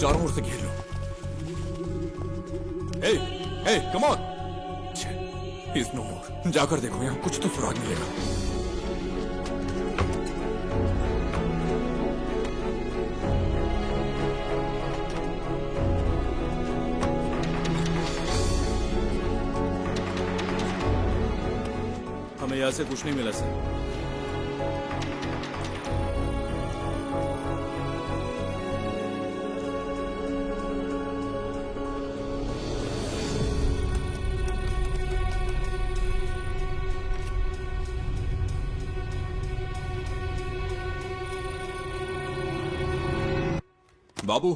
चारों ओर से घेर लो। हे, कम ऑन। इज नो मोर। जाकर देखो, यहाँ कुछ तो सुराग मिलेगा। हमें यहाँ से कुछ नहीं मिला सर। बाबू,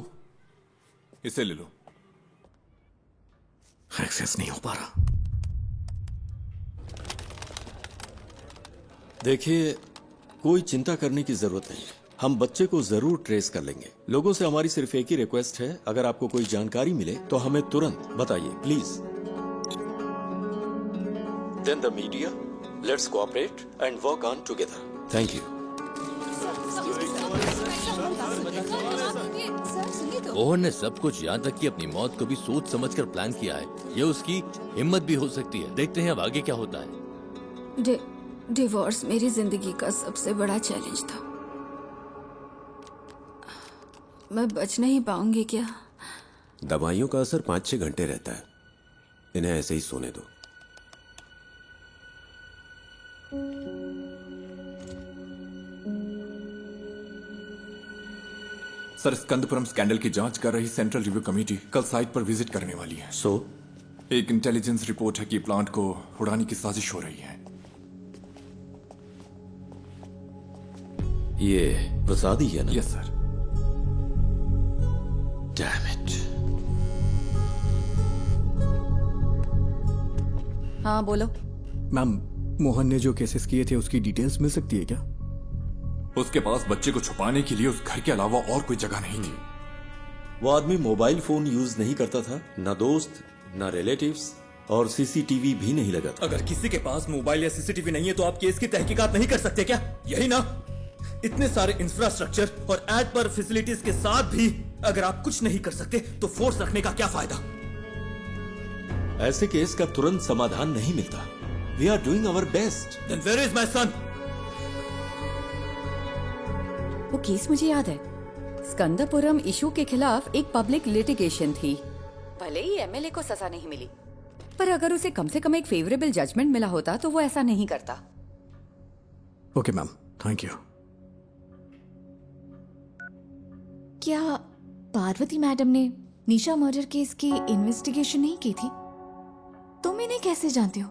इसे ले लो। एक्सेस नहीं हो पा रहा। देखिए, कोई चिंता करने की जरूरत नहीं। हम बच्चे को जरूर ट्रेस कर लेंगे। लोगों से हमारी सिर्फ एक ही रिक्वेस्ट है, अगर आपको कोई जानकारी मिले तो हमें तुरंत बताइए, please. Then the media, let's cooperate and work on together. Thank you. Mohan ने सब कुछ, यहाँ तक कि अपनी मौत को भी सोच समझकर प्लान किया है। ये उसकी हिम्मत भी हो सकती है। देखते हैं अब आगे क्या होता है। डिवोर्स मेरी जिंदगी का सबसे बड़ा चैलेंज था। मैं बच नहीं पाऊंगी क्या? दवाइयों का असर 5-6 घंटे रहता है। इन्हें ऐसे ही सोने दो। सर, स्कंदपुरम स्कैंडल की जांच कर रही सेंट्रल रिव्यू कमेटी कल साइट पर विजिट करने वाली है। एक इंटेलिजेंस रिपोर्ट है कि प्लांट को उड़ाने की साजिश हो रही है। ये प्रसाद ही है ना? Yes sir. Damn it. हाँ बोलो। मैम, मोहन ने जो केसेस किए थे उसकी डिटेल्स मिल सकती है क्या? उसके पास बच्चे को छुपाने के लिए उस घर के अलावा और कोई जगह नहीं थी। वो आदमी मोबाइल फोन यूज नहीं करता था, ना दोस्त ना रिलेटिव्स, और सीसीटीवी भी नहीं लगा था। अगर किसी के पास मोबाइल या सीसीटीवी नहीं है तो आप केस की तहकीकात नहीं कर सकते क्या? यही ना? इतने सारे इंफ्रास्ट्रक्चर और एड पर फैसिलिटीज के साथ भी अगर आप कुछ नहीं कर सकते तो फोर्स रखने का क्या फायदा? ऐसे केस का तुरंत समाधान नहीं मिलता। We are doing our best. Then where is my son? वो केस मुझे याद है। स्कंदपुरम इशू के खिलाफ एक पब्लिक लिटिगेशन थी। भले ही एमएलए को सजा नहीं मिली, पर अगर उसे कम से कम एक फेवरेबल जजमेंट मिला होता तो वो ऐसा नहीं करता। Okay ma'am, thank you. क्या पार्वती मैडम ने निशा मर्डर केस की इन्वेस्टिगेशन नहीं की थी? तुम इन्हें कैसे जानते हो?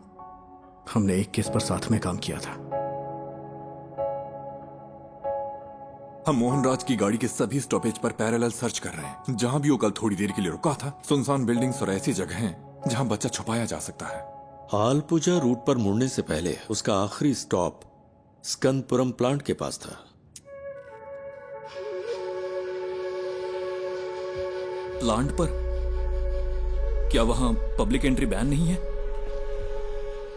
हमने एक केस पर साथ में काम किया था। हम मोहनराज की गाड़ी के सभी स्टॉपेज पर पैरेलल सर्च कर रहे हैं। जहां भी वो कल थोड़ी देर के लिए रुका था, सुनसान बिल्डिंग्स और ऐसी जगह हैं जहां बच्चा छुपाया जा सकता है। आलपुजा रूट पर मुड़ने से पहले उसका आखिरी स्टॉप स्कंदपुरम प्लांट के पास था। प्लांट पर? क्या वहां पब्लिक एंट्री बैन नहीं है?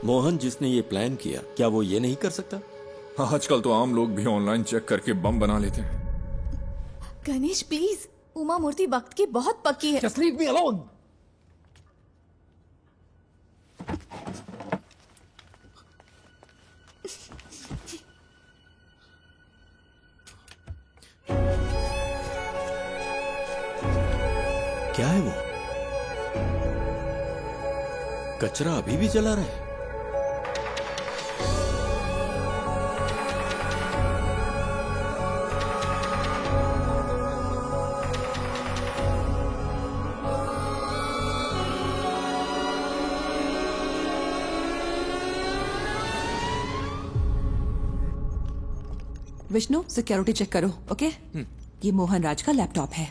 मोहन जिसने ये प्लान किया, क्या वो ये नहीं कर सकता? आजकल तो आम लोग भी ऑनलाइन चेक करके बम बना लेते हैं। गणेश प्लीज, उमा मूर्ति वक्त की बहुत पक्की है। Just leave me alone. क्या है वो? कचरा अभी भी जला रहा है। विष्णु, सिक्योरिटी चेक करो, ओके? ये मोहन राज का लैपटॉप है।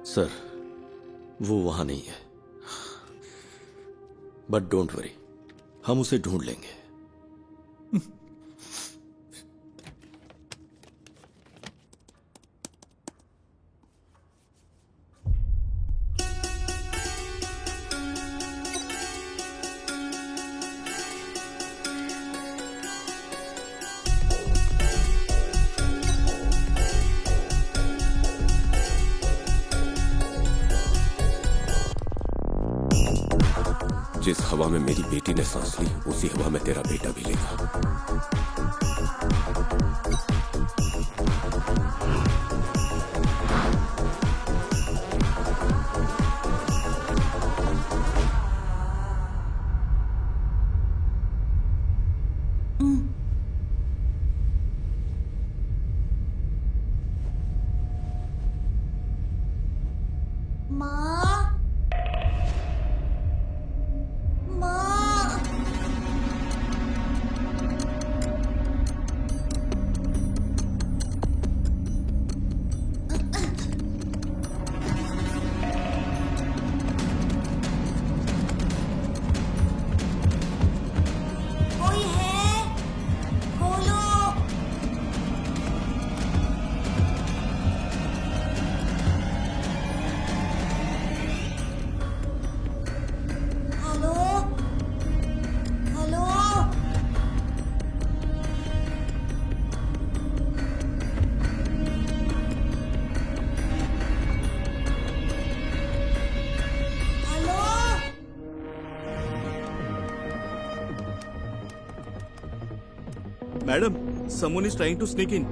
सर, वो वहां नहीं है, बट डोंट वरी, हम उसे ढूंढ लेंगे। जिस हवा में मेरी बेटी ने सांस ली, उसी हवा में तेरा बेटा भी लेगा। Madam, someone is trying to sneak in.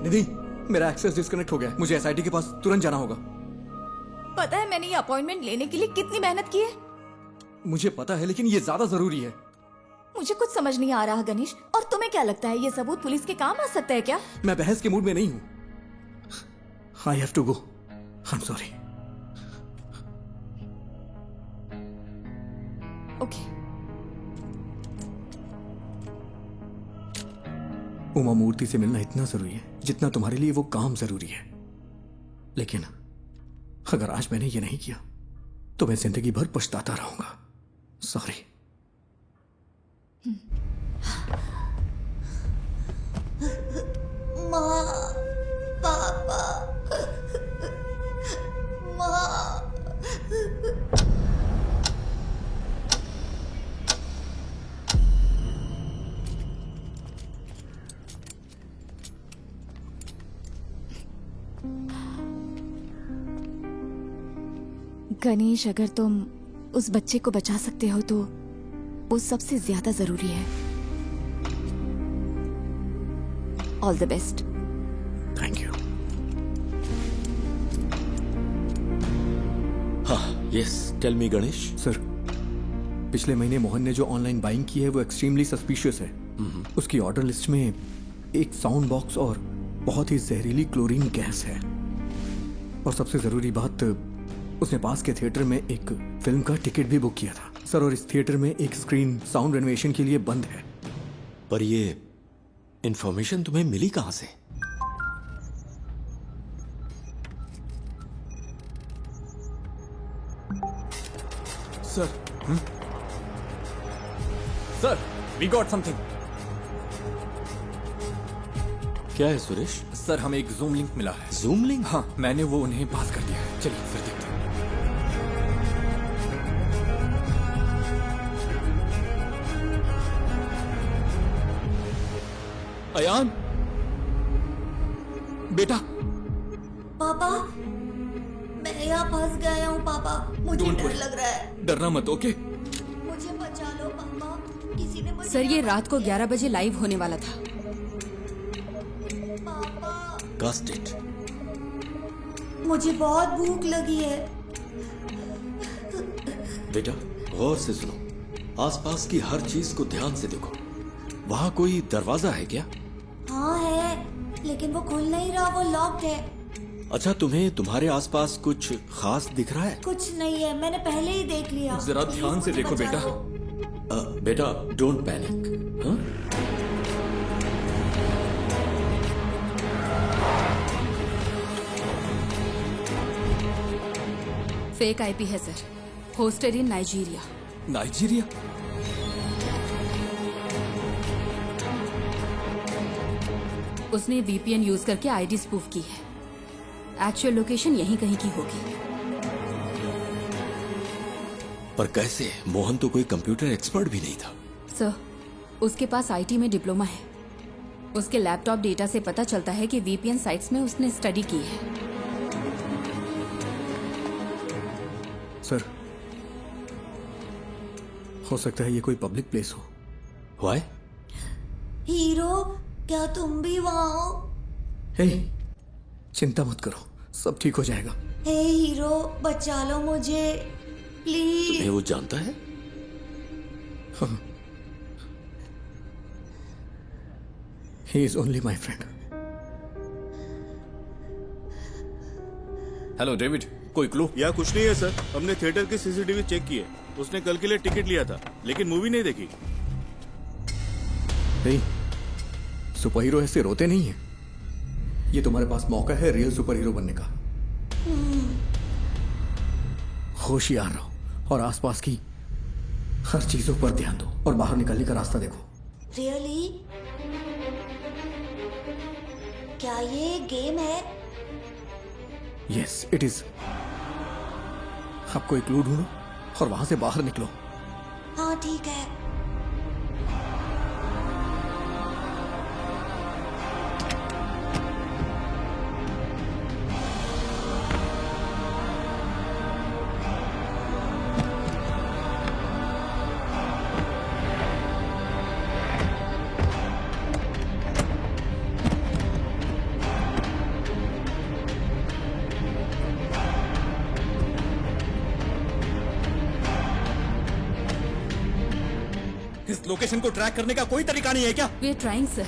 निधि, मेरा एक्सेस डिस्कनेक्ट हो गया है। मुझे एसआईटी के पास तुरंत जाना होगा। पता है मैंने ये अपॉइंटमेंट लेने के लिए कितनी मेहनत की है? मुझे पता है, लेकिन ये ज्यादा जरूरी है। मुझे कुछ समझ नहीं आ रहा गणेश। और तुम्हें क्या लगता है ये सबूत पुलिस के काम आ सकता है क्या? मैं बहस के मूड में नहीं हूं। I have to go. I am sorry. Okay. Uma Murthy से मिलना इतना जरूरी है जितना तुम्हारे लिए वो काम जरूरी है। लेकिन अगर आज मैंने ये नहीं किया तो मैं जिंदगी भर पछताता रहूंगा। सॉरी। माँ, पापा, माँ। गणेश, अगर तुम उस बच्चे को बचा सकते हो तो वो सबसे ज्यादा जरूरी है। All the best. Thank you. हाँ, yes, tell me Ganesh. Sir, पिछले महीने मोहन ने जो ऑनलाइन बाइंग की है वो एक्सट्रीमली सस्पिशियस है। उसकी ऑर्डर लिस्ट में एक साउंड बॉक्स और बहुत ही जहरीली क्लोरीन गैस है। और सबसे जरूरी बात, उसने पास के थिएटर में एक फिल्म का टिकट भी बुक किया था सर। और इस थिएटर में एक स्क्रीन साउंड रेनोवेशन के लिए बंद है। पर ये इंफॉर्मेशन तुम्हें मिली कहां से? Sir, sir, we got something. क्या है सुरेश? सर, हमें एक जूम लिंक मिला है। Zoom link? हाँ, मैंने वो उन्हें पास कर दिया है। चलिए फिर देखते हैं। अयान, बेटा। पापा, मैं यहाँ फंस गया हूँ पापा। मुझे Don't डर worry. लग रहा है। डरना मत, ओके? मुझे बचा लो पापा। किसी ने मुझे सर, ये रात को 11 बजे लाइव होने वाला था। Cast it. मुझे बहुत भूख लगी है। बेटा, गौर से सुनो। आसपास की हर चीज को ध्यान से देखो। वहां कोई दरवाजा है क्या? हाँ है, लेकिन वो खुल नहीं रहा, वो लॉक्ड है। अच्छा, तुम्हें तुम्हारे आसपास कुछ खास दिख रहा है? कुछ नहीं है, मैंने पहले ही देख लिया। जरा प्लीज ध्यान से मुझे देखो बचा बेटा। लो। बेटा, डोंट पैनिक। हाँ? फेक आईपी है सर, होस्टेड इन नाइजीरिया। नाइजीरिया? उसने वीपीएन यूज करके आईडी स्पूफ की है। एक्चुअल लोकेशन यहीं कहीं की होगी। पर कैसे? मोहन तो कोई कंप्यूटर एक्सपर्ट भी नहीं था। सर, उसके पास आईटी में डिप्लोमा है। उसके लैपटॉप डेटा से पता चलता है कि वीपीएन साइट्स में उसने स्टडी की है। सर, हो सकता है ये कोई पब्लिक प्लेस हो। Why? हीरो, क्या तुम भी वहाँ हो? हे, चिंता मत करो, सब ठीक हो जाएगा। हे हीरो, बचा लो मुझे प्लीज। तुम्हें वो जानता है? हाँ। He is only my friend. Hello David, कोई क्लू? या कुछ नहीं है सर। हमने थिएटर की सीसीटीवी चेक की है। उसने कल के लिए टिकट लिया था, लेकिन मूवी नहीं देखी। नहीं, सुपर हीरो ऐसे रोते नहीं है। ये तुम्हारे पास मौका है रियल सुपर हीरो बनने का। होशियार रहो और आसपास की हर चीजों पर ध्यान दो और बाहर निकलने का रास्ता देखो। रियली? क्या ये गेम है? Yes, it is. आपको एक क्लू ढूंढो और वहां से बाहर निकलो। हाँ ठीक है। उस लोकेशन को ट्रैक करने का कोई तरीका नहीं है क्या? We are trying sir,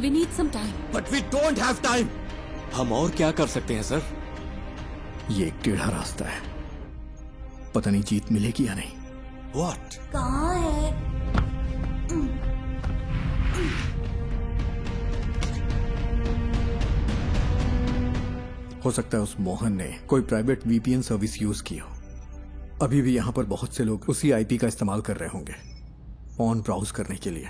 we need some time. But we don't have time. हम और क्या कर सकते हैं सर? ये एक टेढ़ा रास्ता है, पता नहीं जीत मिलेगी या नहीं। What? कहाँ है? हो सकता है उस मोहन ने कोई प्राइवेट वीपीएन सर्विस यूज की हो। अभी भी यहां पर बहुत से लोग उसी आईपी का इस्तेमाल कर रहे होंगे ऑन ब्राउज करने के लिए।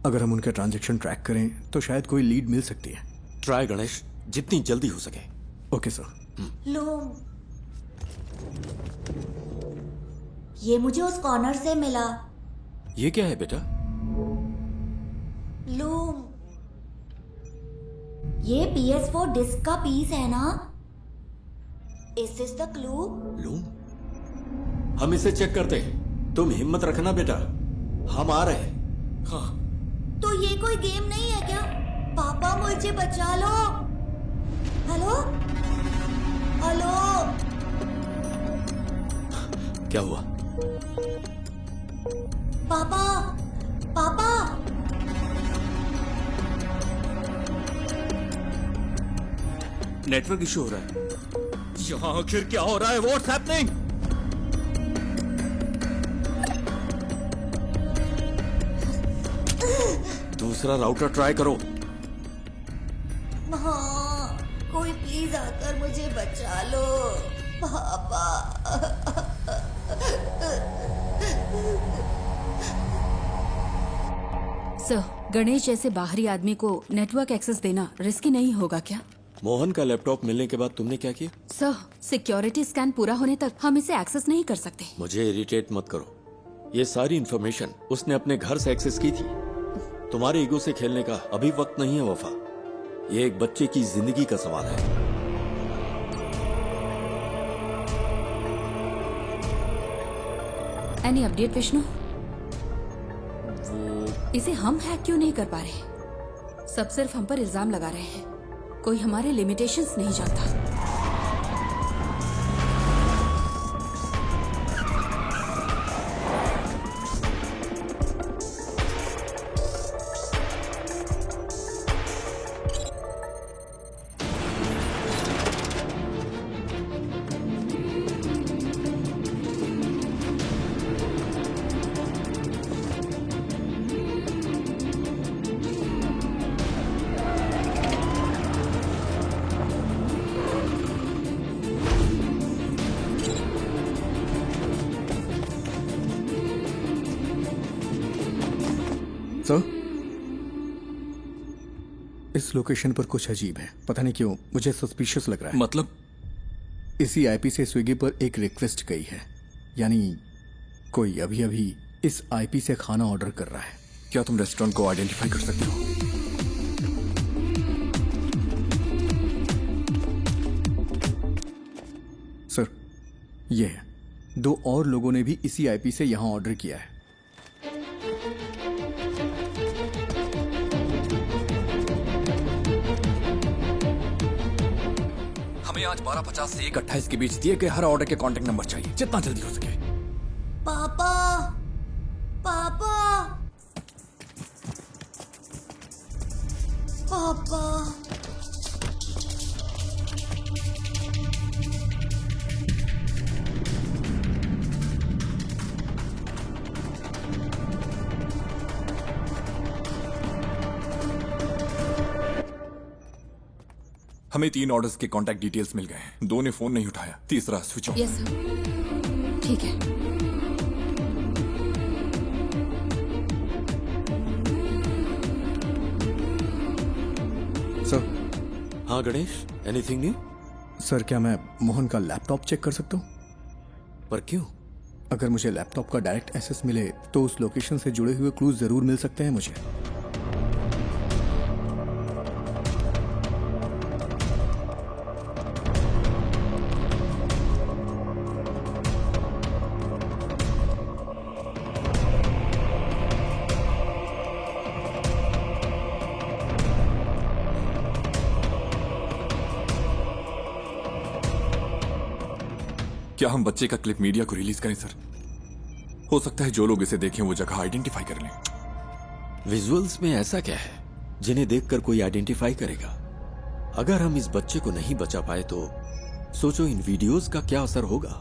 अगर हम उनके ट्रांजैक्शन ट्रैक करें तो शायद कोई लीड मिल सकती है। ट्राई गणेश, जितनी जल्दी हो सके। Okay sir. लूम, ये मुझे उस कॉर्नर से मिला। ये क्या है बेटा? लूम, ये PS4 डिस्क का पीस है ना? Is this the clue? Loom, हम इसे चेक करते हैं। तुम हिम्मत रखना बेटा, हम आ रहे हैं। हाँ। तो ये कोई गेम नहीं है क्या? पापा मुझे बचा लो। हेलो हेलो, क्या हुआ? पापा पापा, नेटवर्क इशू हो रहा है। यहां आखिर क्या हो रहा है? What's happening? दूसरा राउटर ट्राई करो। हाँ, कोई प्लीज आकर मुझे बचा लो पापा। सर, गणेश जैसे बाहरी आदमी को नेटवर्क एक्सेस देना रिस्की नहीं होगा क्या? मोहन का लैपटॉप मिलने के बाद तुमने क्या किया? सर, सिक्योरिटी स्कैन पूरा होने तक हम इसे एक्सेस नहीं कर सकते। मुझे इरिटेट मत करो। ये सारी इन्फॉर्मेशन उसने अपने घर से एक्सेस की थी। तुम्हारे ईगो से खेलने का अभी वक्त नहीं है वफा। ये एक बच्चे की जिंदगी का सवाल है। Any update Vishnu? इसे हम हैक क्यों नहीं कर पा रहे? सब सिर्फ हम पर इल्जाम लगा रहे हैं। कोई हमारे लिमिटेशंस नहीं जानता। सर, इस लोकेशन पर कुछ अजीब है। पता नहीं क्यों मुझे सस्पिशियस लग रहा है। मतलब? इसी आईपी से स्विगी पर एक रिक्वेस्ट गई है, यानी कोई अभी अभी इस आईपी से खाना ऑर्डर कर रहा है। क्या तुम रेस्टोरेंट को आइडेंटिफाई कर सकते हो? सर, ये है। 2 और लोगों ने भी इसी आईपी से यहां ऑर्डर किया है। हमें आज 12:50 से 1:28 के बीच दिए गए हर ऑर्डर के कांटेक्ट नंबर चाहिए, जितना जल्दी हो सके। पापा पापा पापा, हमें 3 ऑर्डर्स के कांटेक्ट डिटेल्स मिल गए हैं। 2 ने फोन नहीं उठाया, तीसरा स्विच ऑफ। यस सर, ठीक है। सर। हाँ गणेश, एनीथिंग न्यू? सर, क्या मैं मोहन का लैपटॉप चेक कर सकता हूँ? पर क्यों? अगर मुझे लैपटॉप का डायरेक्ट एक्सेस मिले तो उस लोकेशन से जुड़े हुए क्लूज जरूर मिल सकते हैं मुझे। क्या हम बच्चे का क्लिप मीडिया को रिलीज करें सर? हो सकता है जो लोग इसे देखें वो जगह आइडेंटिफाई कर लें। विजुअल्स में ऐसा क्या है जिन्हें देखकर कोई आइडेंटिफाई करेगा? अगर हम इस बच्चे को नहीं बचा पाए तो सोचो इन वीडियोस का क्या असर होगा।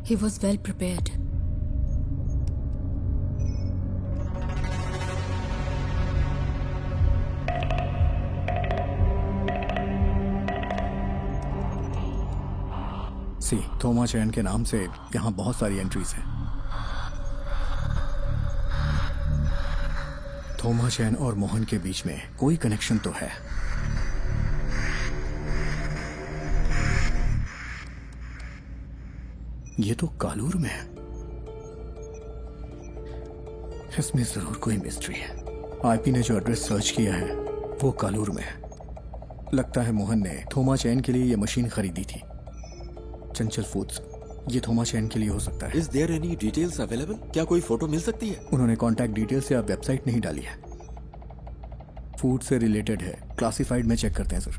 He was well prepared. सी थोमा चैन के नाम से यहाँ बहुत सारी एंट्रीज हैं। थोमा चैन और मोहन के बीच में कोई कनेक्शन तो है। ये तो कालूर में है। इसमें जरूर कोई मिस्ट्री है। आईपी ने जो एड्रेस सर्च किया है वो कालूर में है। लगता है मोहन ने थोमा चैन के लिए ये मशीन खरीदी थी। चंचल फूड्स, ये थोमा चैन के लिए हो सकता है। Is there any details available? क्या कोई फोटो मिल सकती है? उन्होंने कॉन्टैक्ट डिटेल्स से अब वेबसाइट नहीं डाली है। फूड से रिलेटेड है, क्लासिफाइड में चेक करते हैं सर।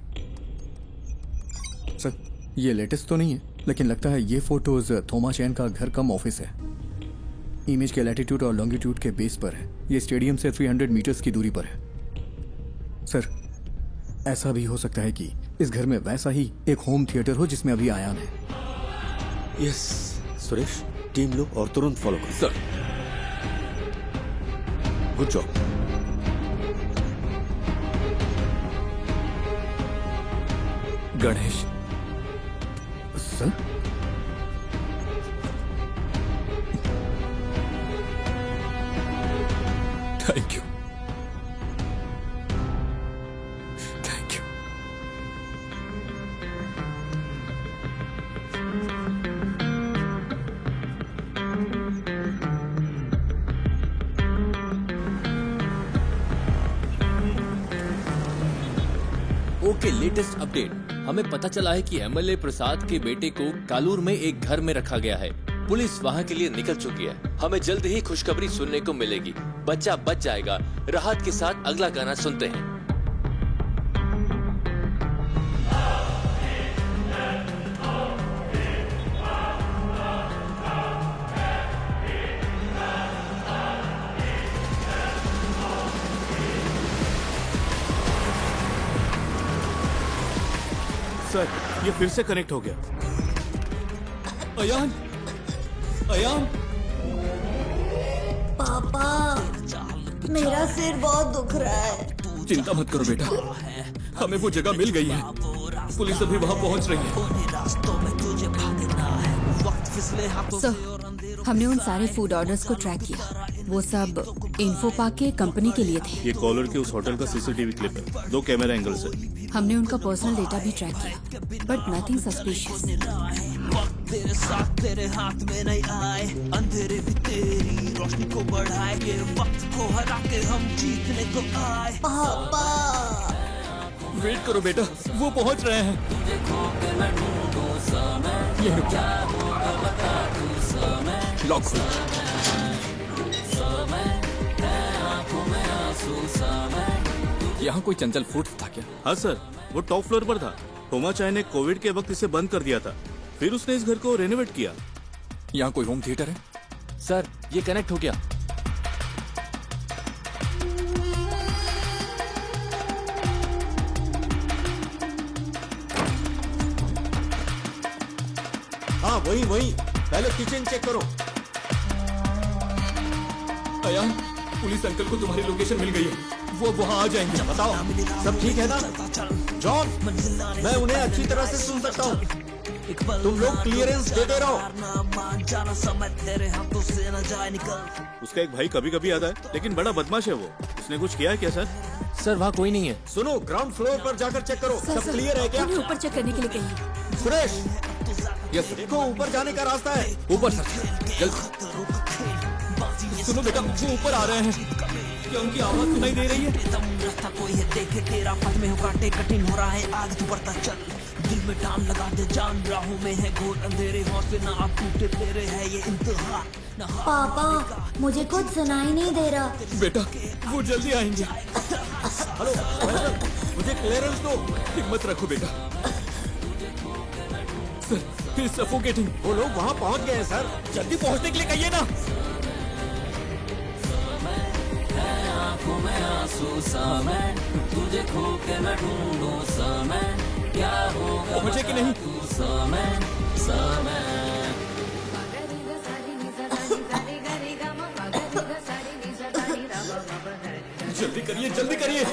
सर ये लेटेस्ट तो नहीं है, लेकिन लगता है ये फोटोज थोमा चैन का घर कम ऑफिस है। इमेज के लैटिट्यूड और लॉन्गिट्यूड के बेस पर है। ये स्टेडियम से 300 मीटर्स की दूरी पर है। सर ऐसा भी हो सकता है कि इस घर में वैसा ही एक होम थिएटर हो जिसमें अभी आयान है। यस सुरेश, टीम लो और तुरंत फॉलो करो। Sir good job. Ganesh sir thank you, thank you. Okay, latest update. हमें पता चला है कि एमएलए प्रसाद के बेटे को कालूर में एक घर में रखा गया है। पुलिस वहां के लिए निकल चुकी है। हमें जल्द ही खुशखबरी सुनने को मिलेगी। बच्चा बच जाएगा। राहत के साथ अगला गाना सुनते हैं। सर ये फिर से कनेक्ट हो गया। अयान, अयान, पापा मेरा सिर बहुत दुख रहा है। चिंता मत करो बेटा, हमें वो जगह मिल गई है। पुलिस अभी वहां पहुंच रही है। सर, हमने उन सारे फूड ऑर्डर्स को ट्रैक किया। वो सब इन्फो पार्क के कंपनी के लिए थे। ये कॉलर के उस होटल का सीसीटीवी क्लिप है। 2 कैमरा एंगल्स है। हमने उनका पर्सनल डेटा भी ट्रैक किया, बट नथिंग सस्पिशियस। तेरे साथ तेरे हाथ में नहीं आए, अंधेरे भी तेरी रोशनी को बढ़ाए के वक्त को हरा के हम जीतने को आए। पापा वेट करो बेटा, वो पहुंच रहे हैं। ये रुको, लॉक खोलो। यहाँ कोई चंचल फूड्स था क्या? हाँ सर, वो टॉप फ्लोर पर था। थोमा चाय ने कोविड के वक्त इसे बंद कर दिया था। फिर उसने इस घर को रेनोवेट किया। यहाँ कोई होम थिएटर है? सर ये कनेक्ट हो गया। हाँ वही वही, पहले किचन चेक करो। अयान, पुलिस अंकल को तुम्हारी लोकेशन मिल गई है। वो वहाँ आ जाएंगे। बताओ सब ठीक है ना? जॉन, मैं उन्हें अच्छी तरह से सुन सकता हूँ। तुम लोग क्लियरेंस देते रहो। उसका एक भाई कभी कभी आता है, लेकिन बड़ा बदमाश है वो। उसने कुछ किया है क्या सर? सर वहाँ कोई नहीं है। सुनो, ग्राउंड फ्लोर पर जाकर चेक करो। सब क्लियर है क्या? ऊपर चेक करने के लिए कहिए। सुरेश, यस देखो ऊपर जाने का रास्ता है। ऊपर सर, जल्द। सुनो बेटा, वो ऊपर आ रहे हैं। क्या उनकी आवाज सुनाई दे रही है? रास्ता कोई है देखे तेरा पथ में हो कांटे, कठिन हो रहा है आगे तू बढ़ता चल। दिल में टांग लगा दे जान, राहों में है घोर अंधेरे, हौसले ना आप टूटे तेरे है ये इम्तिहान। पापा मुझे कुछ सुनाई नहीं दे रहा। बेटा वो जल्दी आएंगे। हेलो फैसल, मुझे क्लियरेंस दो। हिम्मत रखो बेटा। Sir, he is suffocating. वो लोग वहाँ पहुँच गए हैं सर। जल्दी पहुंचने के लिए कहिए ना। तुझे खो के मैं ढूंढूं समय, क्या होगा पहुंचे कि नहीं? तू समय समय। जल्दी करिए, जल्दी करिए।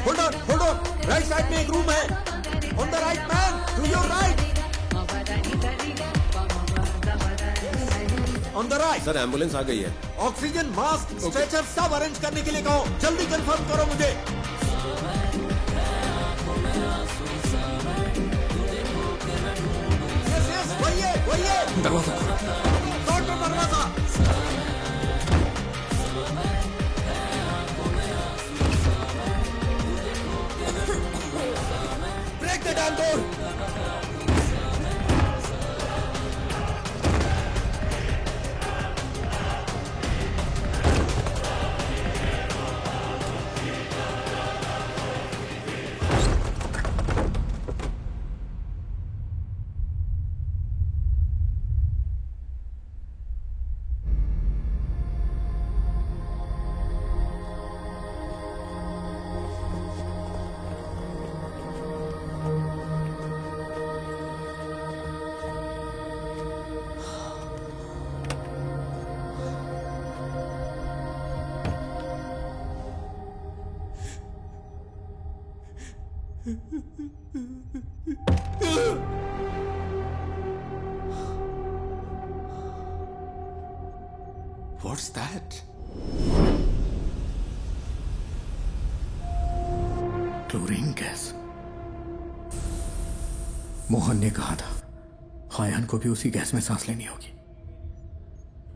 होल्ड ऑन, राइट साइड में एक रूम है। On the right man, to your right. On the right. Sir ambulance आ गई है। ऑक्सीजन मास्क स्ट्रेचर सब अरेंज करने के लिए कहो। जल्दी कंफर्म करो मुझे। यस वही है। दरवाजा खोलो दरवाजा। Break the damn door. What's that? Chlorine gas. Mohan ने कहा था हायान को भी उसी गैस में सांस लेनी होगी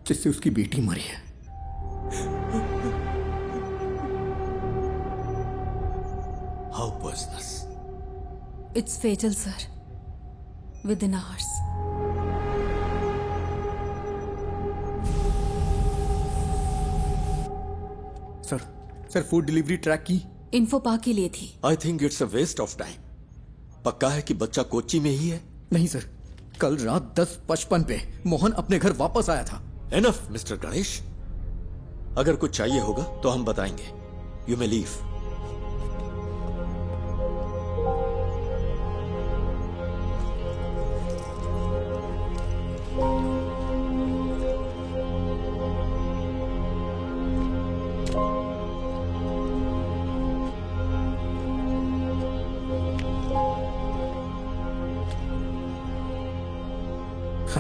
जिससे उसकी बेटी मरी है। How poisonous? It's fatal, sir. Within hours. Sir food delivery track की इन्फो पा के लिए थी। I think it's a waste of time. पक्का है कि बच्चा कोच्चि में ही है? नहीं सर, कल रात 10:55 पे मोहन अपने घर वापस आया था। Enough, mister Ganesh. अगर कुछ चाहिए होगा तो हम बताएंगे। You may leave.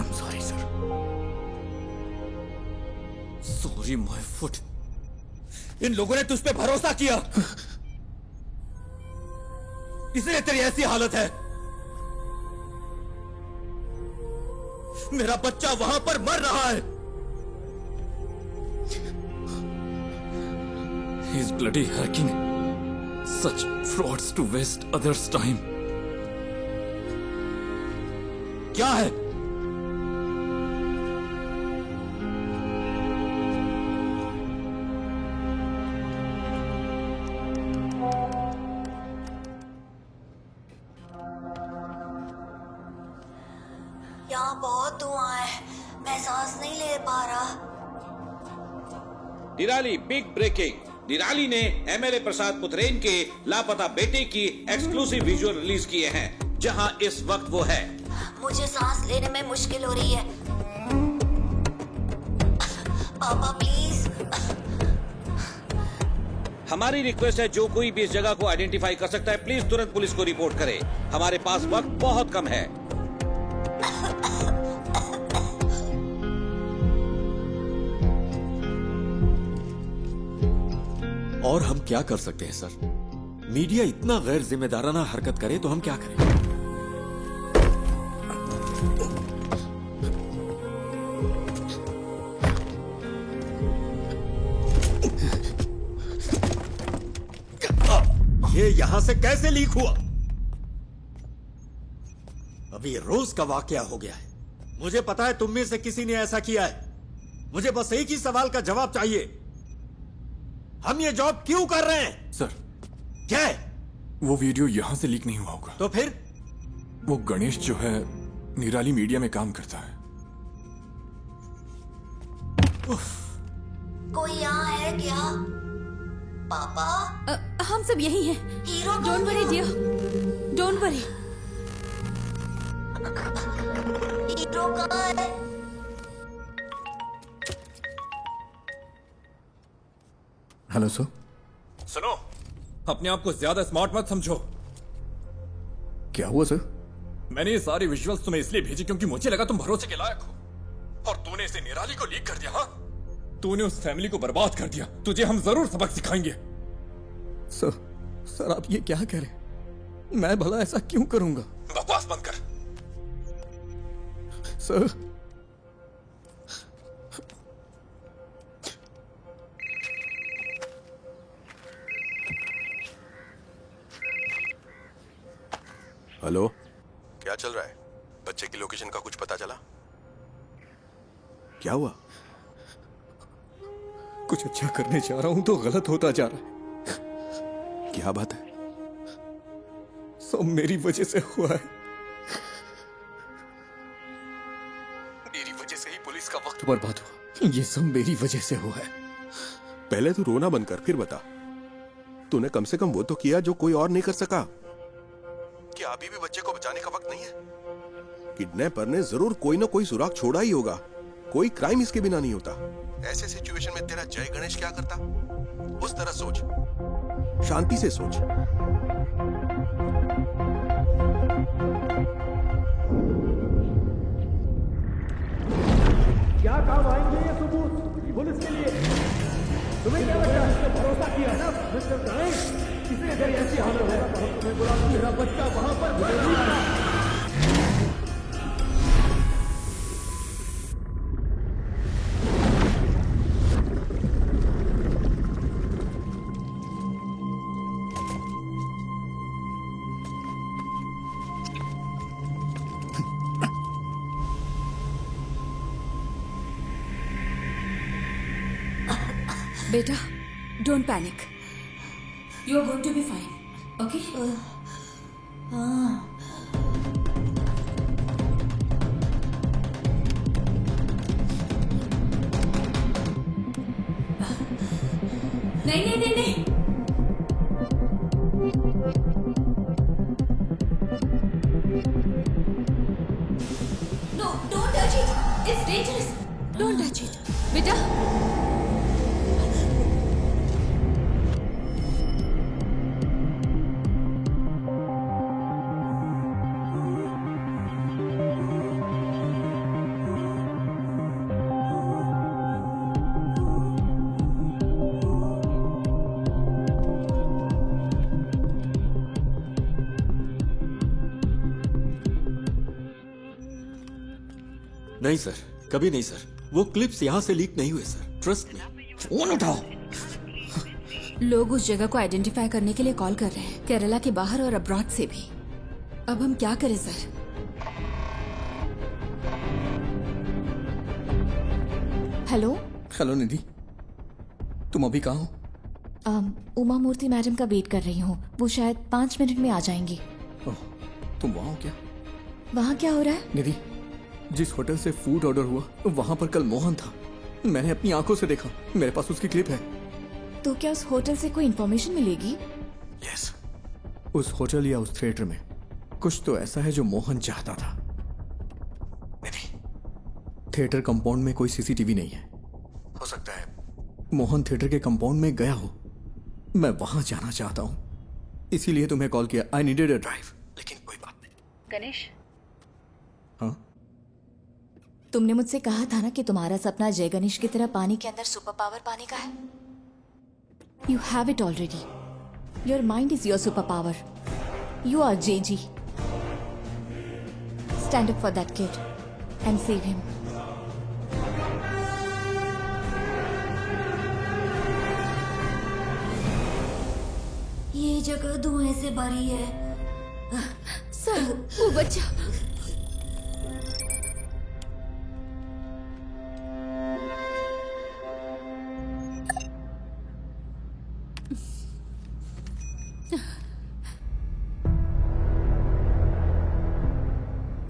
I'm sorry, sir. Sorry, my foot. इन लोगों ने तुझ पे भरोसा किया, इसलिए तेरी ऐसी हालत है। मेरा बच्चा वहां पर मर रहा है। He's bloody hacking such frauds to waste others' time. क्या है? यहाँ बहुत धुआं है, मैं सांस नहीं ले पा रहा। निराली बिग ब्रेकिंग। निराली ने एमएलए प्रसाद पुथरेन के लापता बेटे की एक्सक्लूसिव विजुअल रिलीज किए हैं, जहां इस वक्त वो है। मुझे सांस लेने में मुश्किल हो रही है। पापा प्लीज। हमारी रिक्वेस्ट है, जो कोई भी इस जगह को आइडेंटिफाई कर सकता है, प्लीज तुरंत पुलिस को रिपोर्ट करे। हमारे पास वक्त बहुत कम है। और हम क्या कर सकते हैं सर? मीडिया इतना गैर जिम्मेदाराना हरकत करे तो हम क्या करें? ये यहां से कैसे लीक हुआ? अभी रोज का वाकया हो गया है। मुझे पता है तुम में से किसी ने ऐसा किया है। मुझे बस एक ही सवाल का जवाब चाहिए। हम ये जॉब क्यों कर रहे हैं? सर, क्या है? वो वीडियो यहां से लीक नहीं हुआ होगा। तो फिर? वो गणेश जो है निराली मीडिया में काम करता है। कोई यहाँ है क्या? पापा? हम सब यही हैं। Hero don't worry dear, don't worry. Hero कहाँ है? Hello sir. सुनो, अपने आप को ज्यादा स्मार्ट मत समझो। क्या हुआ सर? मैंने ये सारे विजुअल्स तुम्हें इसलिए भेजे क्योंकि मुझे लगा तुम भरोसे के लायक हो, और तूने इसे निराली को लीक कर दिया। हाँ, तूने उस फैमिली को बर्बाद कर दिया। तुझे हम जरूर सबक सिखाएंगे। सर आप ये क्या कह रहे हैं? मैं भला ऐसा क्यों करूंगा? बकवास बंद कर। सर, हेलो, क्या चल रहा है? बच्चे की लोकेशन का कुछ पता चला? क्या हुआ? कुछ अच्छा करने जा रहा हूं तो गलत होता जा रहा है। क्या बात है? सब मेरी वजह से हुआ है। मेरी वजह से ही पुलिस का वक्त बर्बाद हुआ। ये सब मेरी वजह से हुआ है। पहले तू रोना बंद कर, फिर बता। तूने कम से कम वो तो किया जो कोई और नहीं कर सका। क्या अभी भी बच्चे को बचाने का वक्त नहीं है? किडनैपर ने जरूर कोई ना कोई सुराग छोड़ा ही होगा। कोई क्राइम इसके बिना नहीं होता। ऐसे सिचुएशन में तेरा जय गणेश क्या करता? उस तरह सोच, शांति से सोच। क्या काम आएंगे ये सबूत पुलिस के लिए? तुम्हें क्या लगता है? भरोसा किया ना मिस्टर गणेश? इसे अगर ऐसी हालत होगा तो हम तुम्हें बुला, मेरा बच्चा वहां पर बेटा, don't panic. You are going to be fine, okay? नहीं नहीं नहीं नहीं। No, don't touch it, it's dangerous. Don't touch it बेटा। नहीं सर, कभी नहीं सर। वो क्लिप्स यहां से लीक नहीं हुए सर, ट्रस्ट मी। फोन उठाओ। लोग उस जगह को आइडेंटिफाई करने के लिए कॉल कर रहे हैं, केरला के बाहर और अब्रॉड से भी। अब हम क्या करें सर? हेलो हेलो निधि, तुम अभी कहाँ हो? उमा मूर्ति मैडम का वेट कर रही हूँ। वो शायद 5 मिनट में आ जाएंगी। ओह, तुम वहाँ हो क्या? वहाँ क्या हो रहा है? निधि, जिस होटल से फूड ऑर्डर हुआ वहाँ पर कल मोहन था। मैंने अपनी आंखों से देखा। मेरे पास उसकी क्लिप है। तो क्या उस होटल से कोई इन्फॉर्मेशन मिलेगी? यस, उस होटल या उस थिएटर में कुछ तो ऐसा है जो मोहन चाहता था। निधि, थिएटर कंपाउंड में कोई सीसीटीवी नहीं है। हो सकता है मोहन थिएटर के कंपाउंड में गया हो। मैं वहां जाना चाहता हूं, इसीलिए तुम्हें कॉल किया। I needed a drive. लेकिन कोई बात नहीं। गणेश, हाँ? तुमने मुझसे कहा था ना कि तुम्हारा सपना जय गणेश की तरह पानी के अंदर सुपर पावर पाने का है। You have it already. Your mind is your super power. You are JG। Stand up for that kid and save him. ये जगह धुएं से भरी है। सर, वो बच्चा।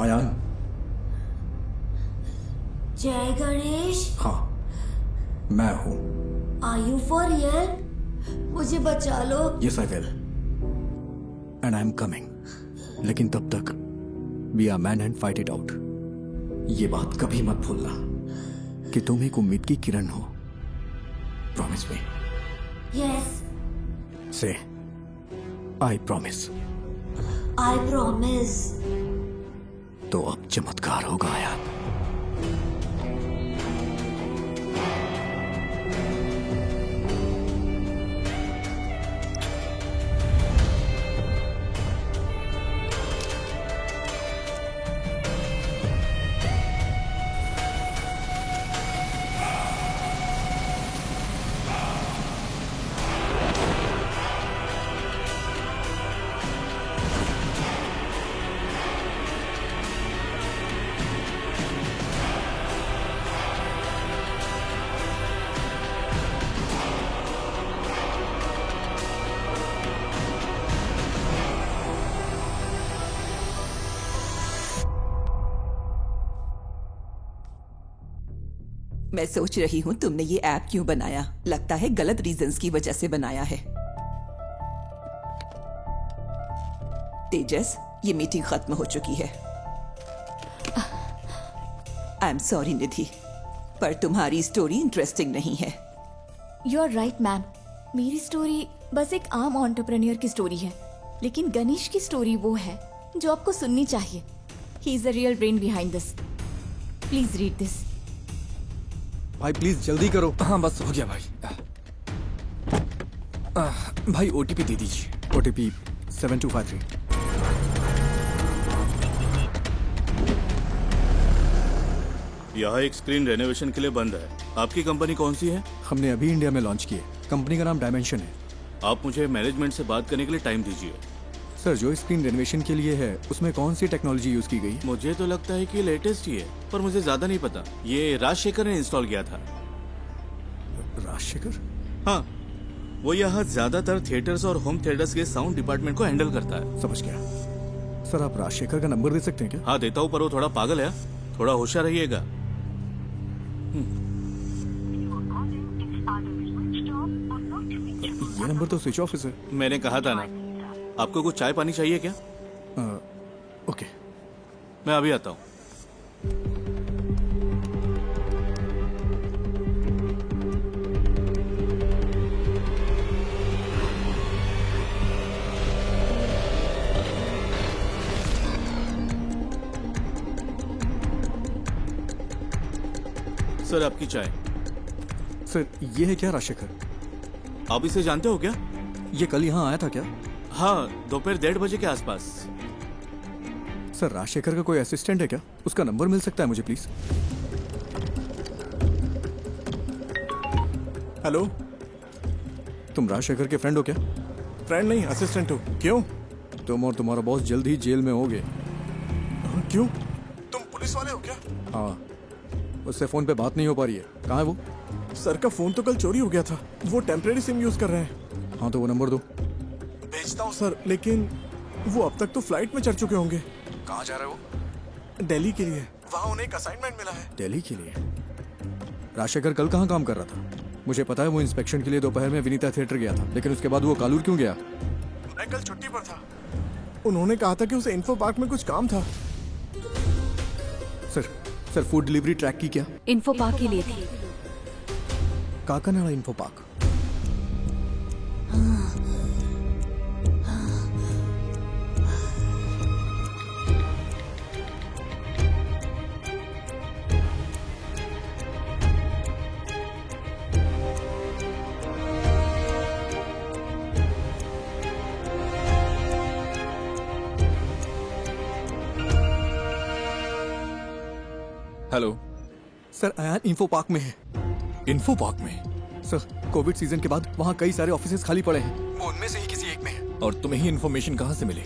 अयान। जय गणेश। हाँ, मैं हूँ। Are you for real? मुझे बचा लो। Yes I will and I am coming. लेकिन तब तक be a man and fight it out. ये बात कभी मत भूलना कि तुम एक उम्मीद की किरण हो। Promise me. यस। से आई प्रॉमिस। I promise. तो अब चमत्कार होगा यार। मैं सोच रही हूँ तुमने ये ऐप क्यों बनाया। लगता है गलत रीजंस की वजह से बनाया है। तेजस, ये मीटिंग खत्म हो चुकी है। आई एम सॉरी निधि, पर तुम्हारी स्टोरी इंटरेस्टिंग नहीं है। You are right ma'am. मेरी स्टोरी बस एक आम एंटरप्रेन्योर की स्टोरी है, लेकिन गणेश की स्टोरी वो है जो आपको सुननी चाहिए। He is the real brain behind this. Please read this. भाई प्लीज जल्दी करो। हाँ बस हो गया भाई। भाई ओटीपी दे दीजिए। ओटीपी 7253। यहाँ एक स्क्रीन रेनोवेशन के लिए बंद है। आपकी कंपनी कौन सी है? हमने अभी इंडिया में लॉन्च की है। कंपनी का नाम डायमेंशन है। आप मुझे मैनेजमेंट से बात करने के लिए टाइम दीजिए। सर, जो स्क्रीन रेनोवेशन के लिए है उसमें कौन सी टेक्नोलॉजी यूज की गई? मुझे तो लगता है कि लेटेस्ट ही है, पर मुझे ज्यादा नहीं पता। ये राजशेखर ने इंस्टॉल किया था। राजशेखर? हाँ, वो यहाँ ज्यादातर थिएटर्स और होम थिएटर्स के साउंड डिपार्टमेंट को हैंडल करता है। समझ गया। सर, आप राजशेखर का नंबर दे सकते हैं क्या? हाँ देता हूँ, पर वो थोड़ा पागल है। थोड़ा होशियार रहिएगा। ये नंबर तो स्विच ऑफ है। मैंने कहा था ना। आपको कुछ चाय पानी चाहिए क्या? ओके, मैं अभी आता हूँ। सर, आपकी चाय। सर, ये है क्या राजशेखर? आप इसे जानते हो क्या? ये कल यहाँ आया था क्या? हाँ, दोपहर 1:30 बजे के आसपास। सर, राजशेखर का कोई असिस्टेंट है क्या? उसका नंबर मिल सकता है मुझे प्लीज? हेलो, तुम राजशेखर के फ्रेंड हो क्या? फ्रेंड नहीं, असिस्टेंट हो। क्यों? तुम और तुम्हारा बॉस जल्द ही जेल में होगे। क्यों? तुम पुलिस वाले हो क्या? हाँ, उससे फोन पे बात नहीं हो पा रही है। कहाँ है वो? सर का फोन तो कल चोरी हो गया था। वो टेम्परेरी सिम यूज कर रहे हैं। हाँ, तो वो नंबर दो। भेजता हूँ सर, लेकिन वो अब तक तो फ्लाइट में चढ़ चुके होंगे। कहाँ जा रहे हो? दिल्ली के लिए। वहाँ उन्हें एक असाइनमेंट मिला है। दिल्ली के लिए? राजशेखर कल कहाँ काम कर रहा था? मुझे पता है वो इंस्पेक्शन के लिए दोपहर में विनीता थिएटर गया था, लेकिन उसके बाद वो कालूर क्यों गया? मैं कल छुट्टी पर था। उन्होंने कहा था कि उसे इन्फो पार्क में कुछ काम था। सर, फूड डिलीवरी ट्रैक की क्या? इन्फो पार्क के लिए थी। Kakkanad info park. Hello sir, Ayaan info park में है। इन्फो पार्क में? सर, कोविड सीजन के बाद वहाँ कई सारे ऑफिसेज खाली पड़े हैं। वो उनमें से ही किसी एक में है। और तुम्हें ही इन्फॉर्मेशन कहाँ से मिली?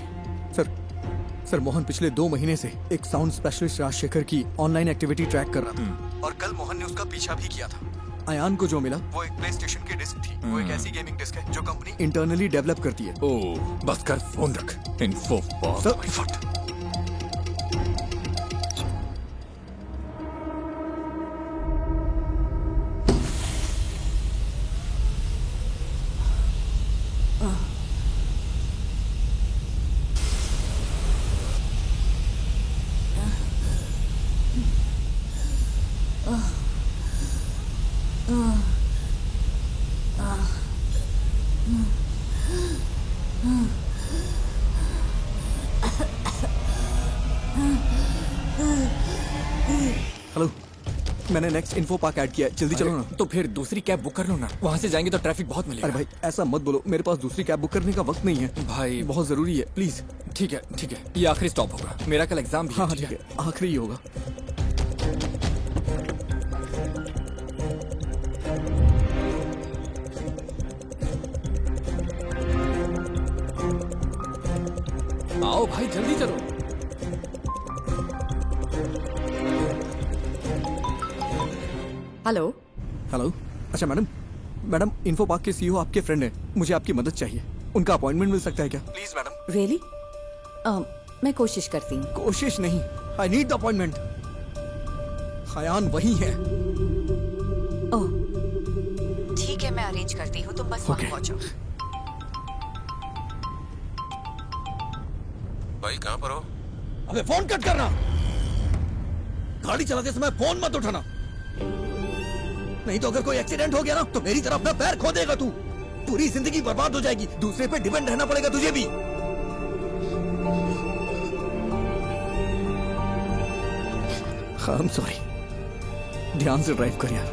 सर, मोहन पिछले 2 महीने से एक साउंड स्पेशलिस्ट राजशेखर की ऑनलाइन एक्टिविटी ट्रैक कर रहा था, और कल मोहन ने उसका पीछा भी किया था। अयान को जो मिला वो एक प्ले स्टेशन की डिस्क थी। वो एक ऐसी गेमिंग डिस्क है जो कंपनी इंटरनली डेवलप करती है। ओह, बस कर, फोन रख। Info park. हेलो, मैंने नेक्स्ट इन्फो पार्क ऐड किया है, जल्दी चलो ना। तो फिर दूसरी कैब बुक कर लो ना, वहाँ से जाएंगे तो ट्रैफिक बहुत मिलेगा। अरे भाई ऐसा मत बोलो, मेरे पास दूसरी कैब बुक करने का वक्त नहीं है भाई। बहुत जरूरी है, प्लीज। ठीक है ठीक है, ये आखिरी स्टॉप होगा, मेरा कल एग्जाम भी है। हाँ ठीक है, आखिरी ही होगा। आओ भाई जल्दी चलो। हेलो। हेलो, अच्छा मैडम इन्फो पार्क के सीईओ आपके फ्रेंड हैं, मुझे आपकी मदद चाहिए, उनका अपॉइंटमेंट मिल सकता है क्या? Please madam. रियली? मैं कोशिश करती हूँ। कोशिश नहीं, I need the appointment. Hayyan वही है। ओह ठीक है, मैं अरेंज करती हूँ, तुम बस वहाँ पहुँचो। भाई कहाँ पर हो? अबे फोन कट करना, गाड़ी चलाते समय फोन मत उठाना, नहीं तो अगर कोई एक्सीडेंट हो गया ना तो मेरी तरफ अपना पैर खो देगा तू, पूरी जिंदगी बर्बाद हो जाएगी, दूसरे पे डिपेंड रहना पड़ेगा तुझे भी। आई एम सॉरी, ध्यान से ड्राइव कर यार।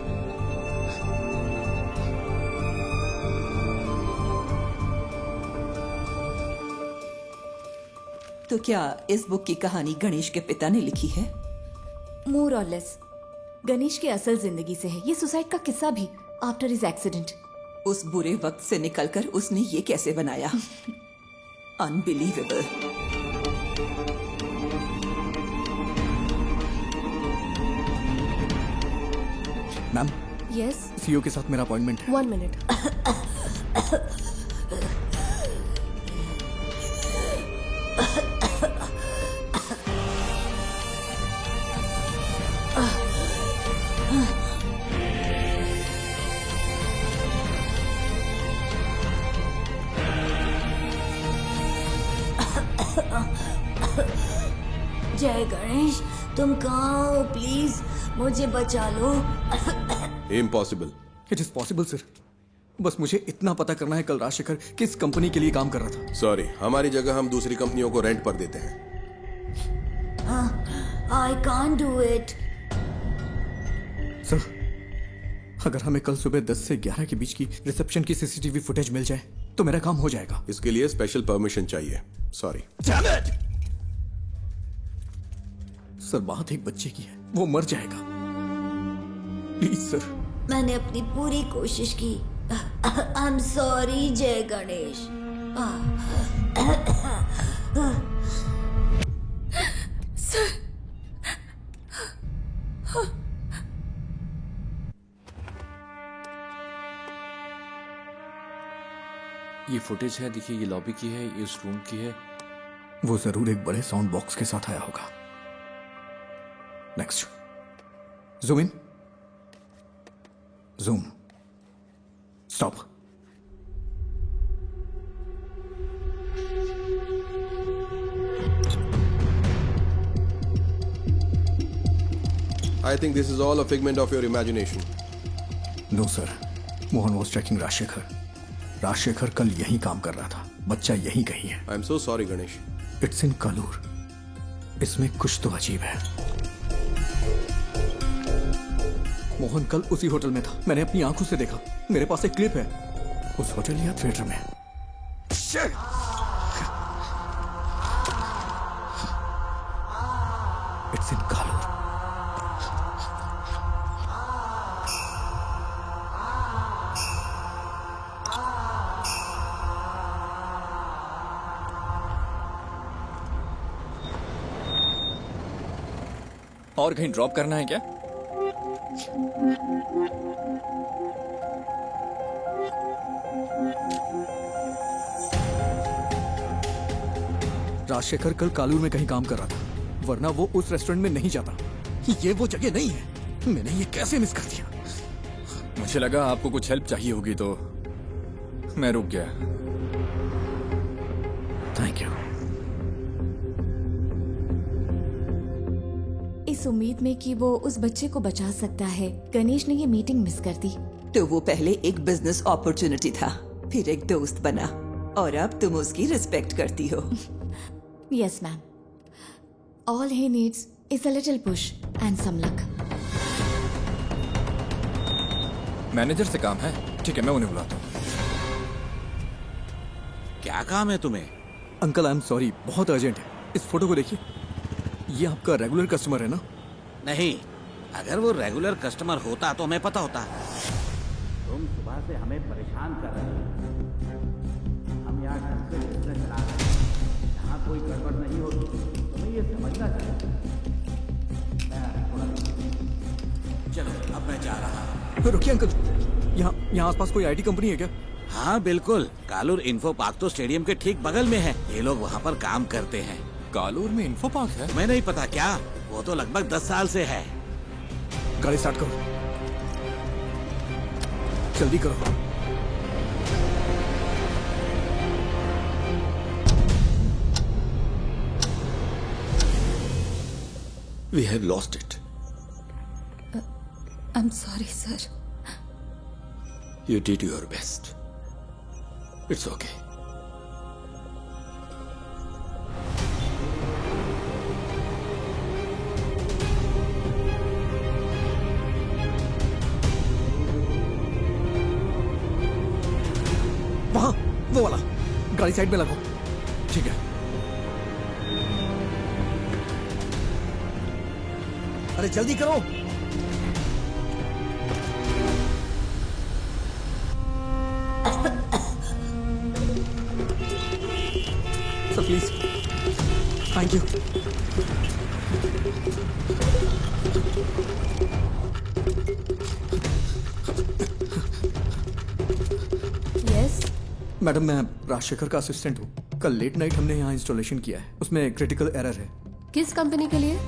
तो क्या इस बुक की कहानी गणेश के पिता ने लिखी है? मोर और लेस गणेश की असल जिंदगी से है ये सुसाइड का किस्सा भी, आफ्टर हिज एक्सीडेंट। उस बुरे वक्त से निकलकर उसने ये कैसे बनाया? अनबिलीवेबल। मैम। यस। सीईओ के साथ मेरा अपॉइंटमेंट है। 1 मिनट। जय गणेश, तुम कहाँ हो? प्लीज मुझे बचा लो। Impossible. It is possible sir, बस मुझे इतना पता करना है कल राजशेखर किस कंपनी के लिए काम कर रहा था। सॉरी, हमारी जगह हम दूसरी कंपनियों को रेंट पर देते हैं। I can't do it. Sir, अगर हमें कल सुबह 10 से 11 के बीच की रिसेप्शन की सीसीटीवी फुटेज मिल जाए तो मेरा काम हो जाएगा। इसके लिए स्पेशल परमिशन चाहिए। सॉरी सर, बात एक बच्चे की है, वो मर जाएगा, प्लीज सर। मैंने अपनी पूरी कोशिश की। आई एम सॉरी जय गणेश। सर ये फुटेज है, देखिए ये लॉबी की है, ये इस रूम की है। वो जरूर एक बड़े साउंड बॉक्स के साथ आया होगा। Next, zoom in, zoom, stop. I think this is all a figment of your imagination. No sir, Mohan was tracking Rajshekhar. Rajshekhar कल यहीं काम कर रहा था, बच्चा यहीं कहीं है। I am so sorry, Ganesh. It's in Kalur, इसमें कुछ तो अजीब है। मोहन कल उसी होटल में था, मैंने अपनी आंखों से देखा, मेरे पास एक क्लिप है, उस होटल या थिएटर में। It's in Kalur. और कहीं ड्रॉप करना है क्या? राजशेखर कल कालूर में कहीं काम कर रहा था, वरना वो उस रेस्टोरेंट में नहीं जाता। ये वो जगह नहीं है, मैंने ये कैसे मिस कर दिया? मुझे लगा आपको कुछ हेल्प चाहिए होगी तो मैं रुक गया। Thank you. इस उम्मीद में कि वो उस बच्चे को बचा सकता है, गणेश ने ये मीटिंग मिस कर दी। तो वो पहले एक बिजनेस अपॉर्चुनिटी था, फिर एक दोस्त बना, और अब तुम उसकी रिस्पेक्ट करती हो। Yes, ma'am. All he needs is a little push and some luck. Manager से काम है। ठीक है, मैं उन्हें बुलाता हूँ। क्या काम है तुम्हें? अंकल आई एम सॉरी, बहुत अर्जेंट है। इस फोटो को देखिए, ये आपका रेगुलर कस्टमर है ना? नहीं, अगर वो रेगुलर कस्टमर होता तो हमें पता होता। तुम सुबह से हमें परेशान कर रहे हो। हम यहाँ ढंग से बिजनेस चला रहे हैं, यहाँ कोई गड़बड़ नहीं होती, तुम्हें ये समझना चाहिए। चलो अब मैं जा रहा हूँ। रुकिए अंकल, यहाँ आसपास कोई आईटी कंपनी है क्या? हाँ बिल्कुल, कालूर इन्फो पार्क तो स्टेडियम के ठीक बगल में है। ये लोग वहाँ पर काम करते हैं। कालूर में इन्फो पार्क है? तुम्हें नहीं पता क्या? वो तो लगभग 10 साल से है। गाड़ी स्टार्ट करो, जल्दी करो। We have lost it. I'm sorry, sir. You did your best. It's okay. वहाँ, वो वाला। गाड़ी साइड में लगाओ। ठीक है। अरे जल्दी करो। Sir please, thank you. Yes, madam मैं राजशेखर का असिस्टेंट हूँ। कल लेट नाइट हमने यहाँ इंस्टॉलेशन किया है, उसमें क्रिटिकल एरर है। किस कंपनी के लिए?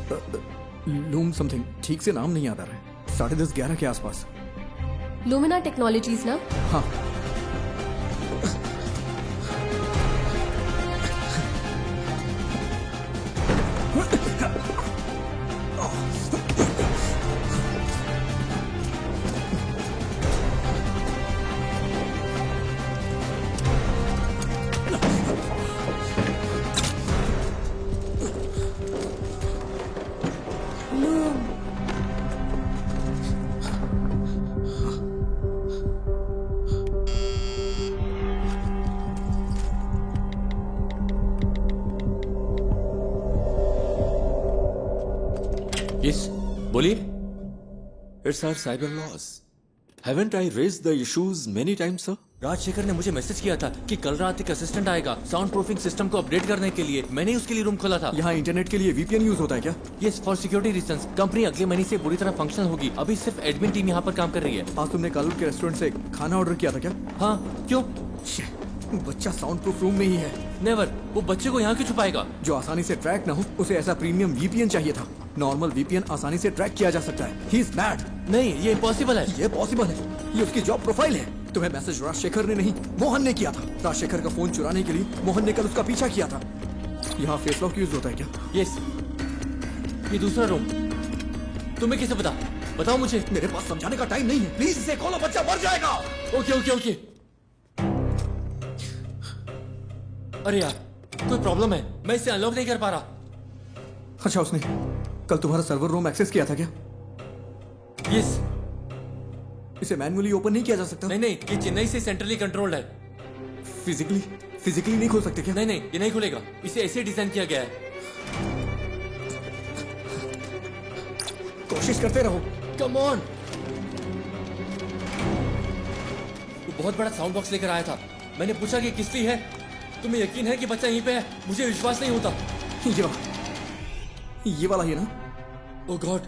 लूम समथिंग, ठीक से नाम नहीं याद आ रहा है। 10:30-11 के आसपास। लुमिना टेक्नोलॉजीज ना? हाँ। Yes, बोलिए। It's our cyber laws. Haven't I raised the issues many times, sir? Rajshekhar ने मुझे मैसेज किया था कि कल रात एक असिस्टेंट आएगा साउंड प्रूफिंग सिस्टम को अपडेट करने के लिए। मैंने ही उसके लिए रूम खोला था। यहाँ इंटरनेट के लिए वीपीएन यूज होता है क्या? Yes, for security reasons. Company अगले महीने से पूरी तरह फंक्शनल होगी। अभी सिर्फ एडमिन टीम यहाँ पर काम कर रही है। आज तुमने कालूर के रेस्टोरेंट से खाना ऑर्डर किया था क्या? हाँ, क्यों? बच्चा साउंड प्रूफ रूम में ही है। नेवर, वो बच्चे को यहाँ क्यों छुपाएगा? जो आसानी से ट्रैक ना हो, उसे ऐसा प्रीमियम वीपीएन चाहिए था। नॉर्मल वीपीएन आसानी से ट्रैक किया जा सकता है। He is mad. नहीं, ये इम्पॉसिबल है। ये पॉसिबल है, ये उसकी जॉब प्रोफाइल है। तुम्हें मैसेज राजशेखर ने नहीं, मोहन ने किया था। राजशेखर का फोन चुराने के लिए मोहन ने कल उसका पीछा किया था। यहाँ फेस लॉक यूज होता है क्या? यस, ये दूसरा रूम। तुम्हें कैसे पता? बताओ मुझे। मेरे पास समझाने का टाइम नहीं है, प्लीज इसे खोलो, बच्चा मर जाएगा। Okay okay okay. अरे यार, कोई प्रॉब्लम है, मैं इसे अनलॉक नहीं कर पा रहा। अच्छा, उसने कल तुम्हारा सर्वर रूम एक्सेस किया था क्या? यस। इसे मैन्युअली ओपन नहीं किया जा सकता? नहीं नहीं, ये चेन्नई से सेंट्रली कंट्रोल्ड है। फिजिकली नहीं खोल सकते क्या? नहीं नहीं, ये नहीं खुलेगा। इसे ऐसे डिजाइन किया गया है। कोशिश करते रहो। Come on. वो बहुत बड़ा साउंड बॉक्स लेकर आया था। मैंने पूछा कि किसकी है। तुम्हें यकीन है कि बच्चा यहीं पे है? मुझे विश्वास नहीं होता। ये वाला ही ना? ओह गॉड,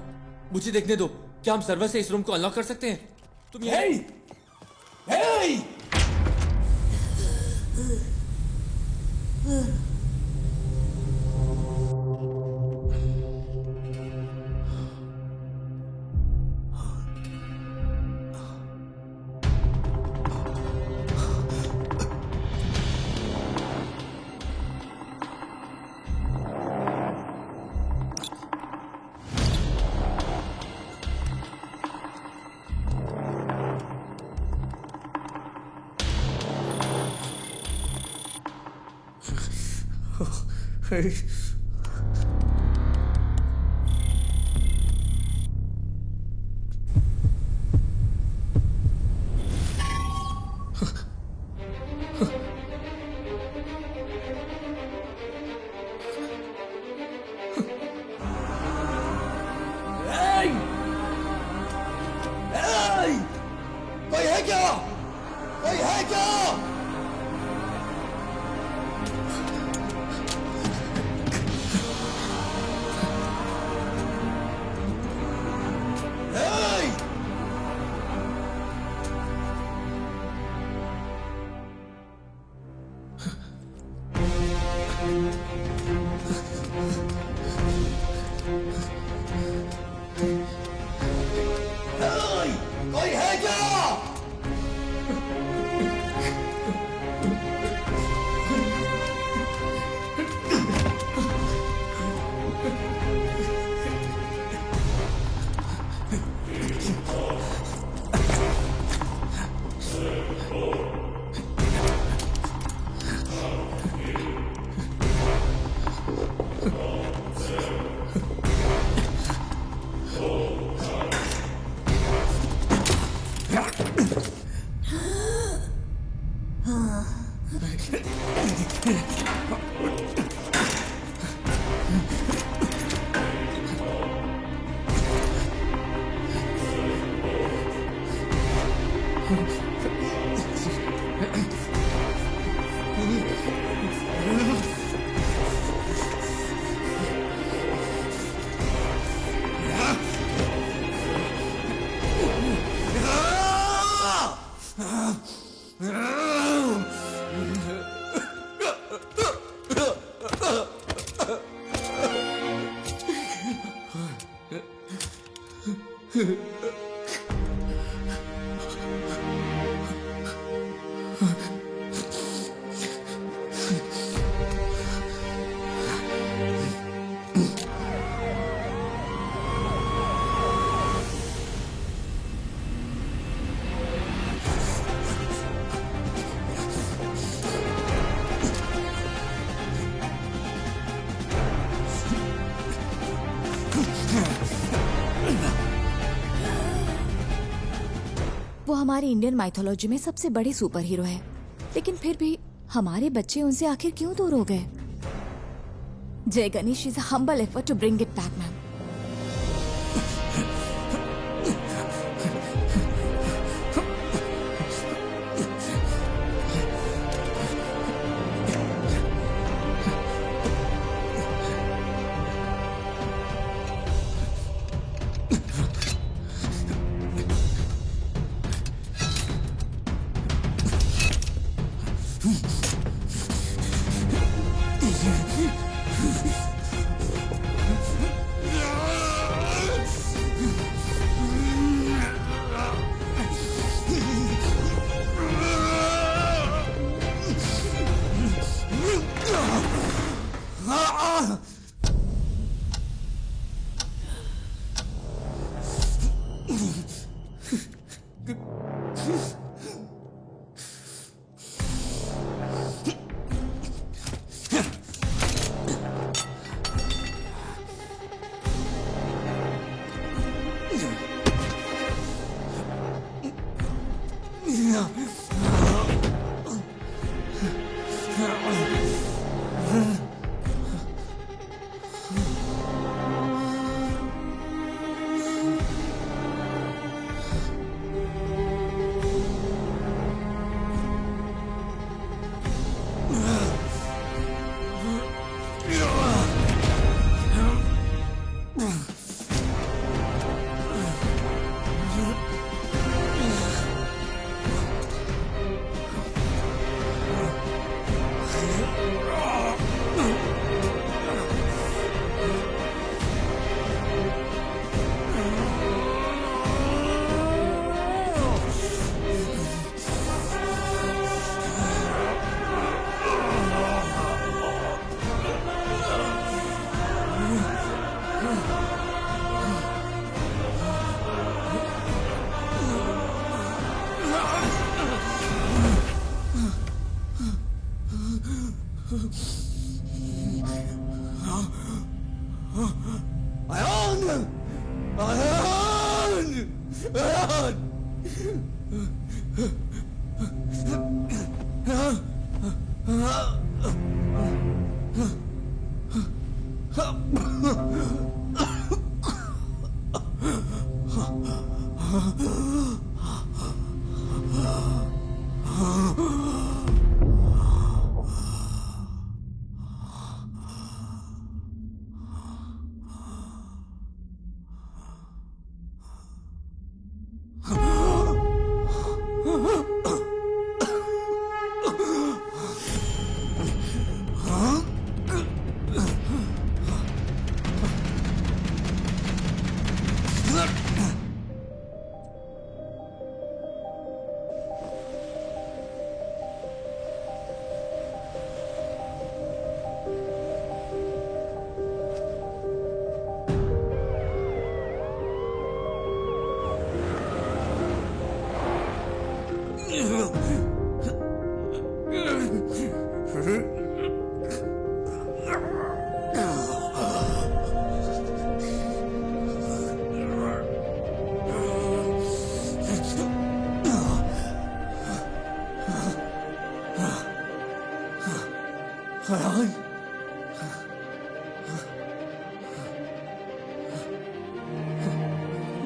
मुझे देखने दो। क्या हम सर्वर से इस रूम को अनलॉक कर सकते हैं? तुम ये डार्लिंग! कोई है क्या? कोई है क्या? कोई है क्या? वो हमारी इंडियन माइथोलॉजी में सबसे बड़े सुपर हीरो है, लेकिन फिर भी हमारे बच्चे उनसे आखिर क्यों दूर हो गए? Jai Ganesh is a humble effort to bring it back, ma'am.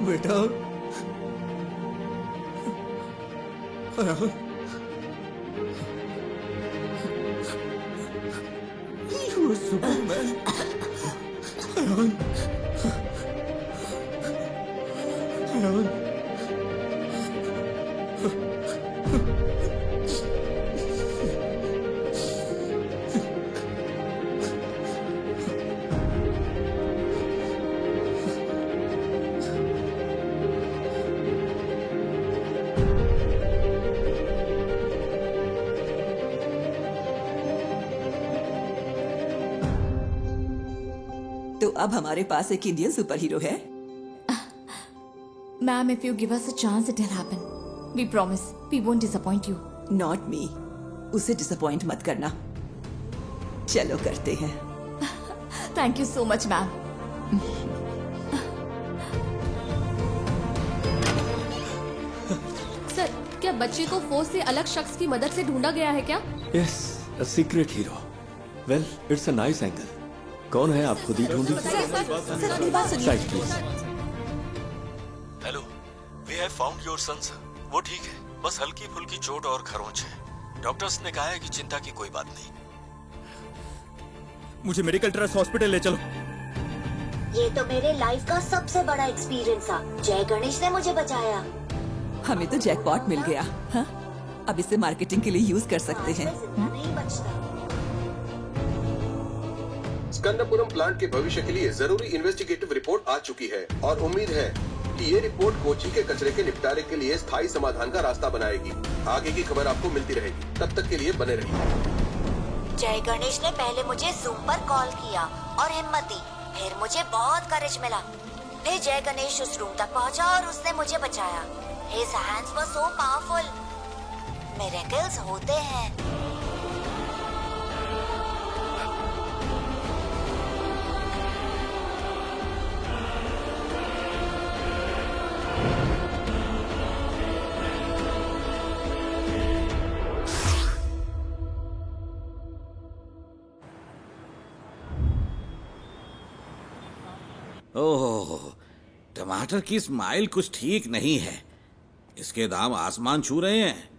बेटा वो सुपरमैन तो अब हमारे पास एक इंडियन सुपर हीरो है। Ma'am, if you give us a chance, it'll happen. We promise. We won't disappoint you. Not me. उसे डिसअपॉइंट मत करना। चलो करते हैं। Thank you so much, ma'am. Sir, क्या बच्चे को फोर्स से अलग शख्स की मदद से ढूंढा गया है क्या? Yes, a secret hero. Well, it's a nice angle. कौन है आप खुद ही ढूंढिए। सर, मेरी बात सुनिए। Side please. Hello, we have found your son sir. वो ठीक है, बस हल्की फुल्की चोट और खरोंच है। डॉक्टर्स ने कहा है कि चिंता की कोई बात नहीं। मुझे मेडिकल ट्रस्ट हॉस्पिटल ले चलो। ये तो मेरे लाइफ का सबसे बड़ा एक्सपीरियंस था। जय गणेश ने मुझे बचाया। हमें तो जैकपॉट मिल गया। हाँ? अब इसे मार्केटिंग के लिए यूज कर सकते हैं। नहीं बचता। स्कंदपुरम प्लांट के भविष्य के लिए जरूरी इन्वेस्टिगेटिव रिपोर्ट आ चुकी है और उम्मीद है कि ये रिपोर्ट कोची के कचरे के निपटारे के लिए स्थायी समाधान का रास्ता बनाएगी। आगे की खबर आपको मिलती रहेगी, तब तक के लिए बने रहिए। जय गणेश ने पहले मुझे जूम पर कॉल किया और हिम्मत दी, फिर मुझे बहुत करेज मिला। फिर जय गणेश उस रूम तक पहुंचा और उसने मुझे बचाया। His hands were so powerful. Miracles होते हैं। ओह, टमाटर की स्माइल कुछ ठीक नहीं है। इसके दाम आसमान छू रहे हैं।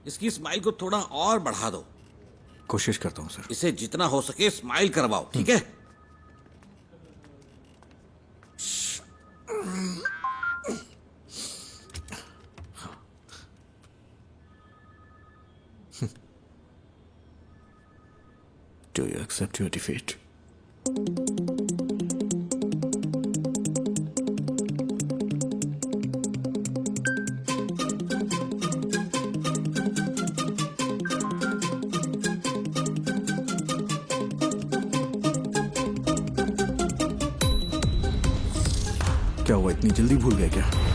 इसकी स्माइल को थोड़ा और बढ़ा दो। कोशिश करता हूँ सर। इसे जितना हो सके स्माइल करवाओ, ठीक है? Do you accept your defeat? क्या हुआ, इतनी जल्दी भूल गए क्या?